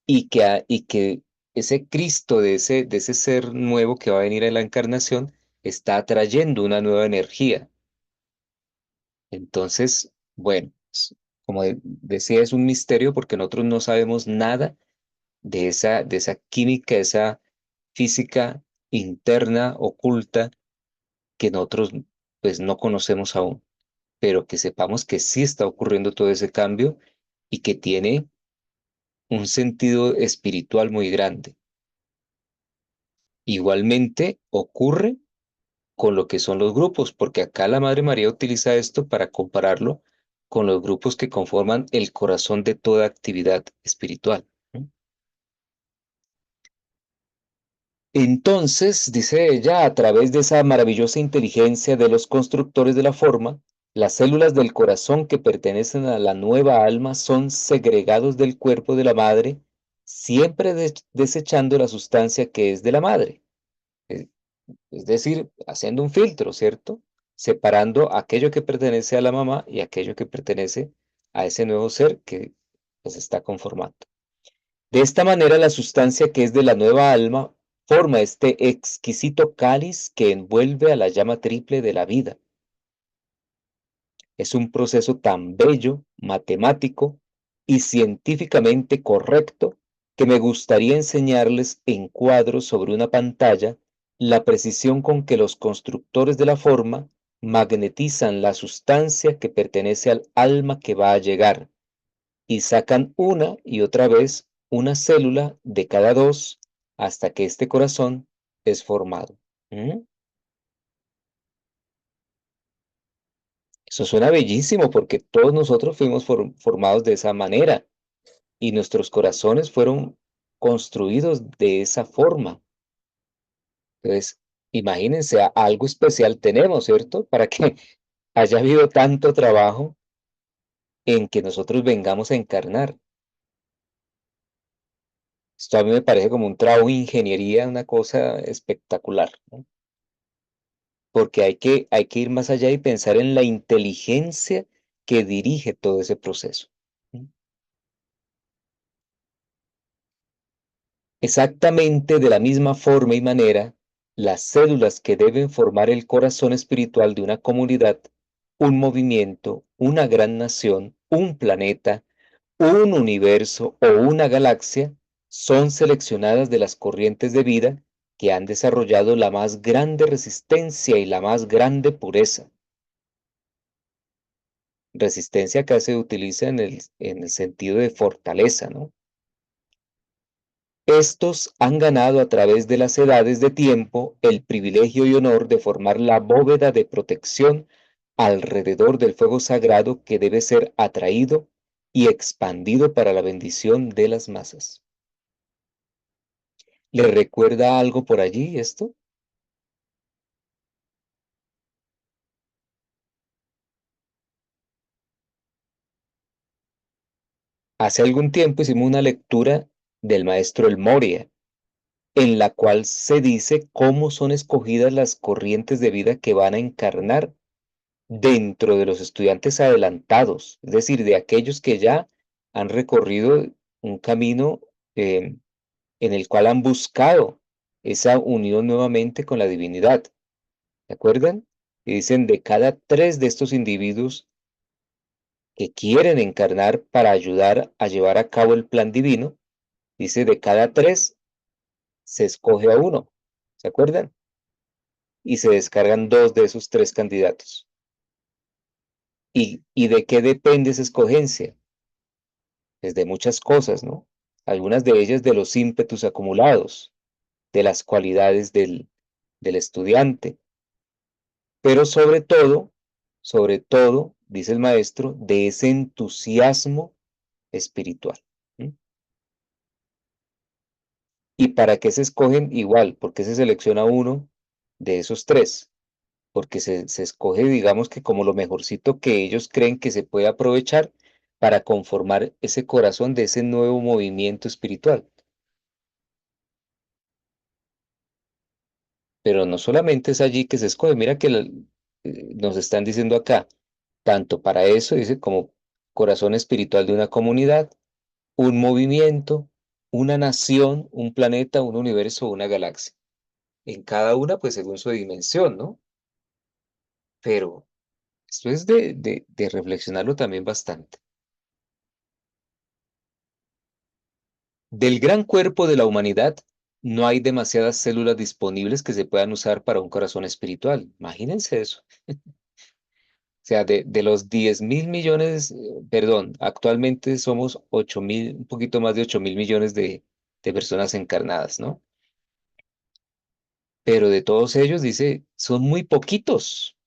y que ese Cristo de ese ser nuevo que va a venir en la encarnación está atrayendo una nueva energía. Entonces, bueno, como decía, es un misterio porque nosotros no sabemos nada de esa química, esa física interna, oculta, que nosotros pues no conocemos aún, pero que sepamos que sí está ocurriendo todo ese cambio y que tiene un sentido espiritual muy grande. Igualmente ocurre con lo que son los grupos, porque acá la Madre María utiliza esto para compararlo con los grupos que conforman el corazón de toda actividad espiritual. ¿No? Entonces, dice ella, a través de esa maravillosa inteligencia de los constructores de la forma, las células del corazón que pertenecen a la nueva alma son segregados del cuerpo de la madre, siempre desechando la sustancia que es de la madre. Es es decir, haciendo un filtro, ¿cierto? Separando aquello que pertenece a la mamá y aquello que pertenece a ese nuevo ser que se está conformando. De esta manera, la sustancia que es de la nueva alma forma este exquisito cáliz que envuelve a la llama triple de la vida. Es un proceso tan bello, matemático y científicamente correcto que me gustaría enseñarles en cuadros sobre una pantalla la precisión con que los constructores de la forma magnetizan la sustancia que pertenece al alma que va a llegar y sacan una y otra vez una célula de cada dos hasta que este corazón es formado. ¿Mm? Eso suena bellísimo porque todos nosotros fuimos formados de esa manera y nuestros corazones fueron construidos de esa forma. Entonces, imagínense, algo especial tenemos, ¿cierto? Para que haya habido tanto trabajo en que nosotros vengamos a encarnar. Esto a mí me parece como un trabajo de ingeniería, una cosa espectacular, ¿no? Porque hay que ir más allá y pensar en la inteligencia que dirige todo ese proceso. ¿Mm? Exactamente de la misma forma y manera, las células que deben formar el corazón espiritual de una comunidad, un movimiento, una gran nación, un planeta, un universo o una galaxia, son seleccionadas de las corrientes de vida que han desarrollado la más grande resistencia y la más grande pureza. Resistencia acá se utiliza en el sentido de fortaleza, ¿no? Estos han ganado a través de las edades de tiempo el privilegio y honor de formar la bóveda de protección alrededor del fuego sagrado que debe ser atraído y expandido para la bendición de las masas. ¿Le recuerda algo por allí esto? Hace algún tiempo hicimos una lectura del maestro El Moria, en la cual se dice cómo son escogidas las corrientes de vida que van a encarnar dentro de los estudiantes adelantados, es decir, de aquellos que ya han recorrido un camino en el cual han buscado esa unión nuevamente con la divinidad. ¿Se acuerdan? Y dicen, de cada 3 de estos individuos que quieren encarnar para ayudar a llevar a cabo el plan divino, dice, de cada 3 se escoge a uno. ¿Se acuerdan? Y se descargan 2 de esos 3 candidatos. ¿Y de qué depende esa escogencia? Pues de muchas cosas, ¿no? Algunas de ellas de los ímpetus acumulados, de las cualidades del estudiante, pero sobre todo, dice el maestro, de ese entusiasmo espiritual. ¿M? ¿Y para qué se escogen igual? ¿Por qué se selecciona uno de esos 3? Porque se escoge, digamos que como lo mejorcito que ellos creen que se puede aprovechar para conformar ese corazón de ese nuevo movimiento espiritual. Pero no solamente es allí que se escoge, mira que nos están diciendo acá, tanto para eso, dice, como corazón espiritual de una comunidad, un movimiento, una nación, un planeta, un universo, una galaxia. En cada una, pues según su dimensión, ¿no? Pero esto es de reflexionarlo también bastante. Del gran cuerpo de la humanidad, no hay demasiadas células disponibles que se puedan usar para un corazón espiritual. Imagínense eso. O sea, de los 10.000 millones, perdón, actualmente somos 8.000, un poquito más de 8.000 millones de personas encarnadas, ¿no? Pero de todos ellos, dice, son muy poquitos.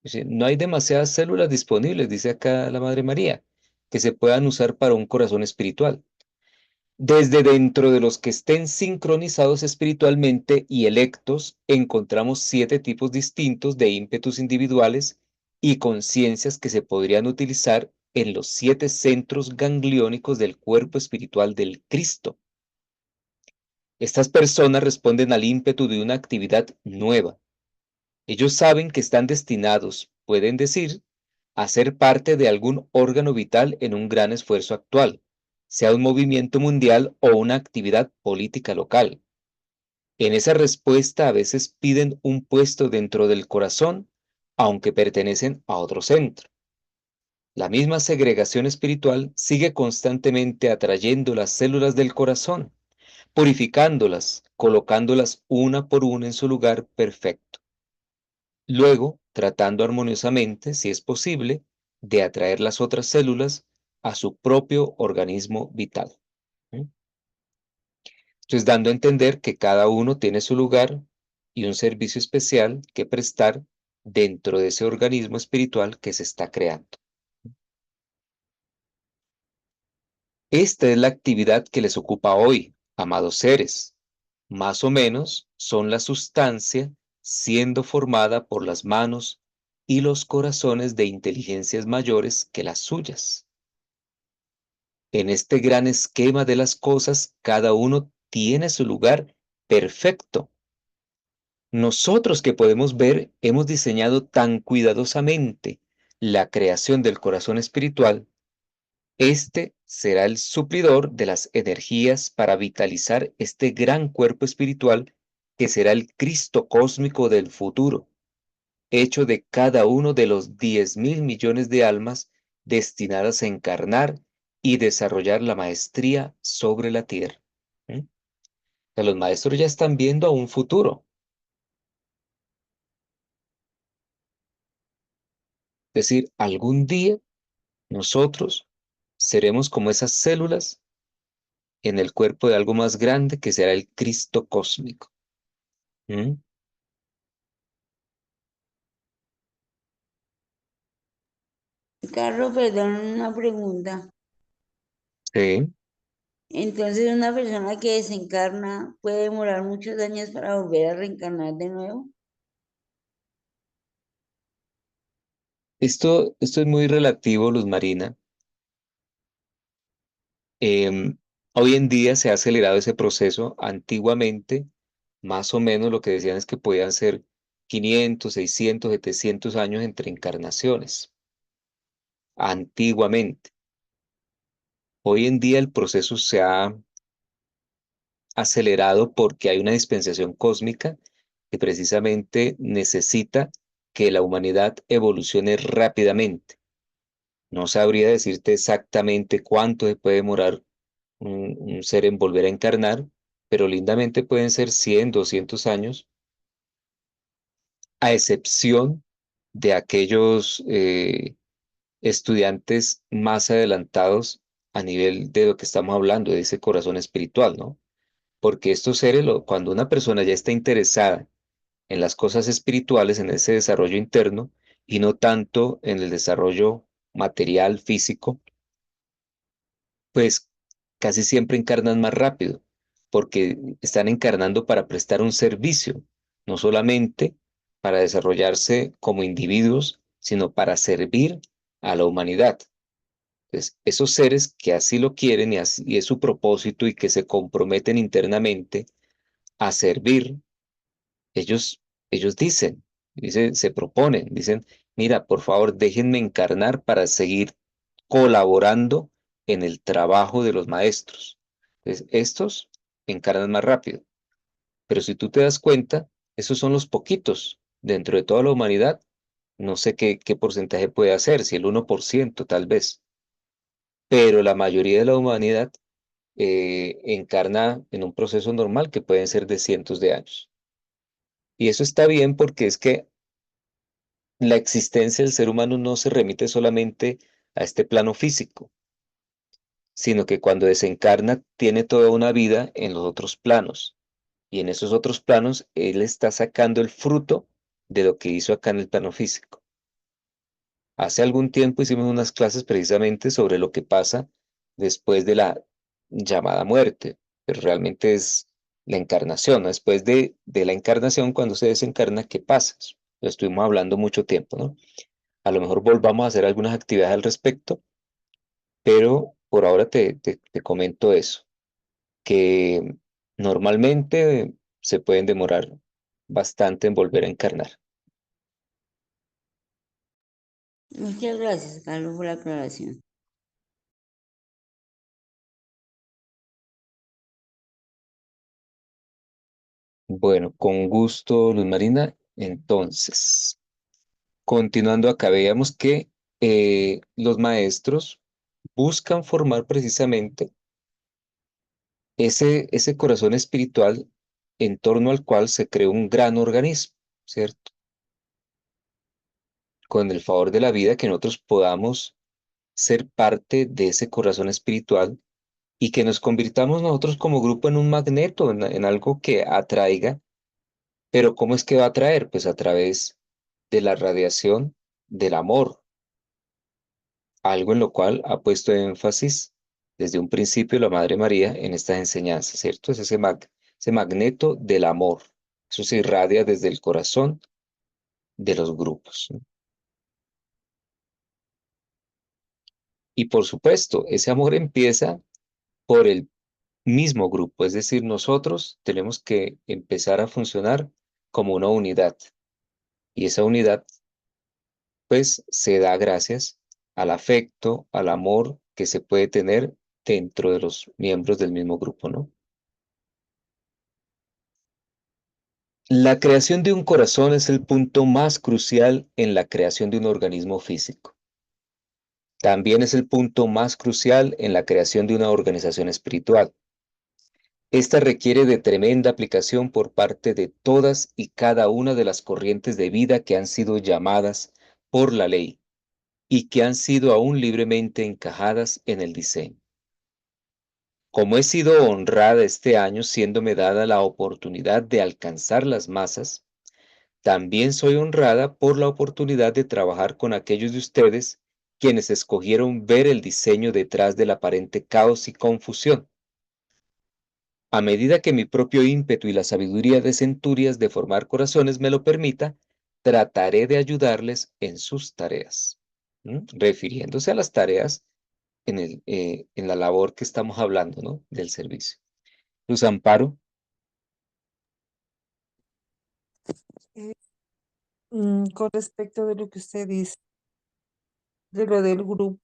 Dice, no hay demasiadas células disponibles, dice acá la Madre María, que se puedan usar para un corazón espiritual. Desde dentro de los que estén sincronizados espiritualmente y electos, encontramos 7 tipos distintos de ímpetus individuales y conciencias que se podrían utilizar en los 7 centros gangliónicos del cuerpo espiritual del Cristo. Estas personas responden al ímpetu de una actividad nueva. Ellos saben que están destinados, pueden decir, a ser parte de algún órgano vital en un gran esfuerzo actual, sea un movimiento mundial o una actividad política local. En esa respuesta a veces piden un puesto dentro del corazón, aunque pertenecen a otro centro. La misma segregación espiritual sigue constantemente atrayendo las células del corazón, purificándolas, colocándolas una por una en su lugar perfecto. Luego, tratando armoniosamente, si es posible, de atraer las otras células a su propio organismo vital. ¿Mm? Entonces, dando a entender que cada uno tiene su lugar y un servicio especial que prestar dentro de ese organismo espiritual que se está creando. Esta es la actividad que les ocupa hoy, amados seres. Más o menos son la sustancia siendo formada por las manos y los corazones de inteligencias mayores que las suyas. En este gran esquema de las cosas, cada uno tiene su lugar perfecto. Nosotros que podemos ver, hemos diseñado tan cuidadosamente la creación del corazón espiritual. Este será el suplidor de las energías para vitalizar este gran cuerpo espiritual que será el Cristo cósmico del futuro, hecho de cada uno de los 10.000 millones de almas destinadas a encarnar y desarrollar la maestría sobre la tierra. ¿Mm? O sea, los maestros ya están viendo a un futuro. Es decir, algún día nosotros seremos como esas células en el cuerpo de algo más grande que será el Cristo cósmico. ¿Mm?
Carlos, perdón, una pregunta.
Sí.
Entonces, una persona que desencarna puede demorar muchos años para volver a reencarnar de nuevo.
Esto es muy relativo, Luz Marina. Em, Hoy en día se ha acelerado ese proceso. Antiguamente, más o menos lo que decían es que podían ser 500, 600, 700 años entre encarnaciones. Antiguamente. Hoy en día el proceso se ha acelerado porque hay una dispensación cósmica que precisamente necesita que la humanidad evolucione rápidamente. No sabría decirte exactamente cuánto se puede demorar un ser en volver a encarnar, pero lindamente pueden ser 100, 200 años, a excepción de aquellos estudiantes más adelantados a nivel de lo que estamos hablando, de ese corazón espiritual, ¿no? Porque estos seres, cuando una persona ya está interesada en las cosas espirituales, en ese desarrollo interno, y no tanto en el desarrollo material, físico, pues casi siempre encarnan más rápido, porque están encarnando para prestar un servicio, no solamente para desarrollarse como individuos, sino para servir a la humanidad. Entonces, esos seres que así lo quieren y es su propósito y que se comprometen internamente a servir, ellos, ellos se proponen, dicen, mira, por favor, déjenme encarnar para seguir colaborando en el trabajo de los maestros. Entonces, estos encarnan más rápido, pero si tú te das cuenta, esos son los poquitos dentro de toda la humanidad. No sé qué porcentaje puede hacer, si el 1% tal vez, pero la mayoría de la humanidad encarna en un proceso normal que pueden ser de cientos de años. Y eso está bien porque es que la existencia del ser humano no se remite solamente a este plano físico, sino que cuando desencarna tiene toda una vida en los otros planos. Y en esos otros planos él está sacando el fruto de lo que hizo acá en el plano físico. Hace algún tiempo hicimos unas clases precisamente sobre lo que pasa después de la llamada muerte, pero realmente es la encarnación, ¿no? Después de la encarnación, cuando se desencarna, ¿qué pasa? Lo estuvimos hablando mucho tiempo, ¿no? A lo mejor volvamos a hacer algunas actividades al respecto, pero por ahora te comento eso, que normalmente se pueden demorar bastante en volver a encarnar.
Muchas gracias, Carlos, por la aclaración.
Bueno, con gusto, Luz Marina. Entonces, continuando acá, veíamos que los maestros buscan formar precisamente ese corazón espiritual en torno al cual se creó un gran organismo, ¿cierto? Con el favor de la vida, que nosotros podamos ser parte de ese corazón espiritual y que nos convirtamos nosotros como grupo en un magneto, en algo que atraiga. Pero ¿cómo es que va a atraer? Pues a través de la radiación del amor, algo en lo cual ha puesto énfasis desde un principio la Madre María en estas enseñanzas, ¿cierto? Es ese magneto del amor. Eso se irradia desde el corazón de los grupos, ¿no? Y por supuesto, ese amor empieza por el mismo grupo, es decir, nosotros tenemos que empezar a funcionar como una unidad. Y esa unidad, pues, se da gracias al afecto, al amor que se puede tener dentro de los miembros del mismo grupo, ¿no? La creación de un corazón es el punto más crucial en la creación de un organismo físico. También es el punto más crucial en la creación de una organización espiritual. Esta requiere de tremenda aplicación por parte de todas y cada una de las corrientes de vida que han sido llamadas por la ley y que han sido aún libremente encajadas en el diseño. Como he sido honrada este año siéndome dada la oportunidad de alcanzar las masas, también soy honrada por la oportunidad de trabajar con aquellos de ustedes quienes escogieron ver el diseño detrás del aparente caos y confusión. A medida que mi propio ímpetu y la sabiduría de centurias de formar corazones me lo permita, trataré de ayudarles en sus tareas. Refiriéndose a las tareas en la labor que estamos hablando, ¿no? Del servicio. Luz Amparo.
Eh, con respecto de lo que usted dice, de lo del grupo,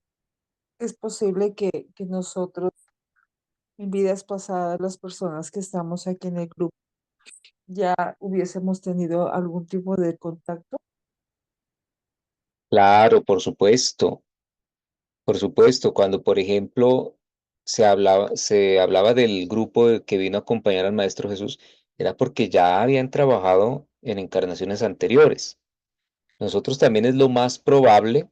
es posible que nosotros, en vidas pasadas, las personas que estamos aquí en el grupo, ya hubiésemos tenido algún tipo de contacto.
Claro, por supuesto. Por supuesto, cuando, por ejemplo, se hablaba del grupo que vino a acompañar al Maestro Jesús, era porque ya habían trabajado en encarnaciones anteriores. Nosotros también es lo más probable,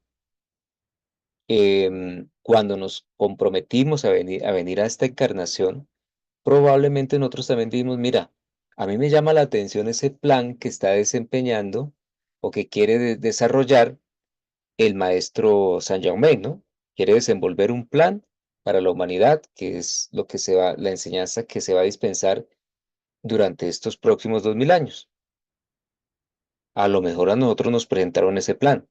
cuando nos comprometimos a venir a esta encarnación, probablemente nosotros también dijimos, mira, a mí me llama la atención ese plan que está desempeñando o que quiere desarrollar el maestro Saint Germain, ¿no? Quiere desenvolver un plan para la humanidad, que es lo que la enseñanza que se va a dispensar durante estos próximos 2000 años. A lo mejor a nosotros nos presentaron ese plan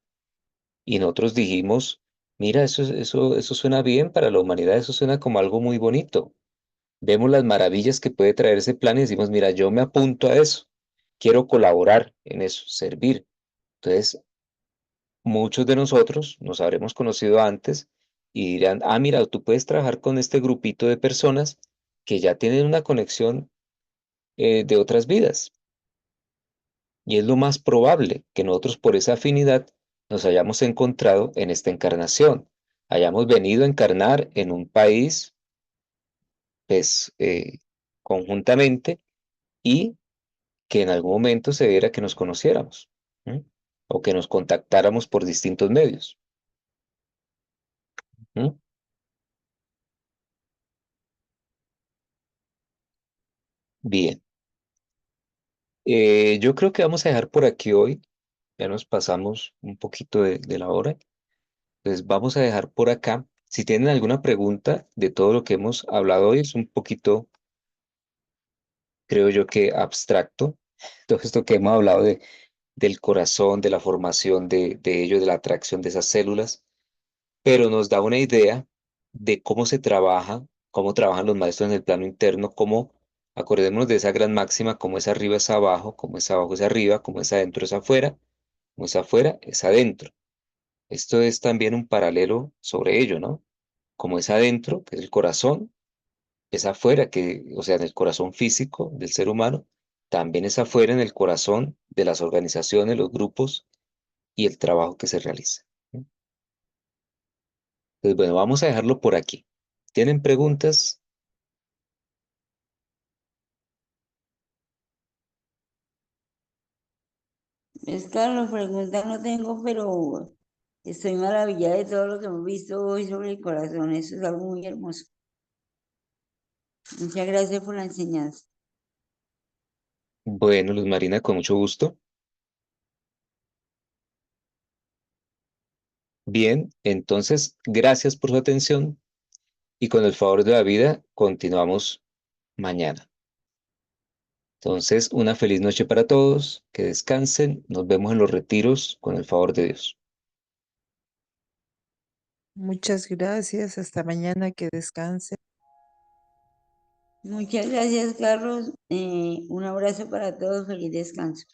y nosotros dijimos, mira, eso suena bien para la humanidad, eso suena como algo muy bonito. Vemos las maravillas que puede traer ese plan y decimos, mira, yo me apunto a eso, quiero colaborar en eso, servir. Entonces, muchos de nosotros nos habremos conocido antes y dirán, ah, mira, tú puedes trabajar con este grupito de personas que ya tienen una conexión de otras vidas. Y es lo más probable que nosotros por esa afinidad nos hayamos encontrado en esta encarnación, hayamos venido a encarnar en un país, pues, conjuntamente y que en algún momento se diera que nos conociéramos, ¿m? O que nos contactáramos por distintos medios. ¿M? Bien. Yo creo que vamos a dejar por aquí hoy. Ya nos pasamos un poquito de la hora. Entonces vamos a dejar por acá. Si tienen alguna pregunta de todo lo que hemos hablado hoy, es un poquito, creo yo que abstracto. Todo esto que hemos hablado del corazón, de la formación de ello, de la atracción de esas células, pero nos da una idea de cómo se trabaja, cómo trabajan los maestros en el plano interno, cómo, acordémonos de esa gran máxima, como es arriba es abajo, como es abajo es arriba, como es adentro es afuera, como es afuera es adentro. Esto es también un paralelo sobre ello, ¿no? Como es adentro, que es el corazón, es afuera, o sea, en el corazón físico del ser humano, también es afuera en el corazón de las organizaciones, los grupos y el trabajo que se realiza. Entonces, bueno, vamos a dejarlo por aquí. ¿Tienen preguntas?
Es claro, preguntas no tengo, pero estoy maravillada de todo lo que hemos visto hoy sobre el corazón. Eso es algo muy hermoso. Muchas gracias por la enseñanza.
Bueno, Luz Marina, con mucho gusto. Bien, entonces, gracias por su atención y con el favor de la vida continuamos mañana. Entonces, una feliz noche para todos, que descansen, nos vemos en los retiros con el favor de Dios.
Muchas gracias. Hasta mañana. Que descanse.
Muchas gracias, Carlos. Un abrazo para todos. Feliz descanso.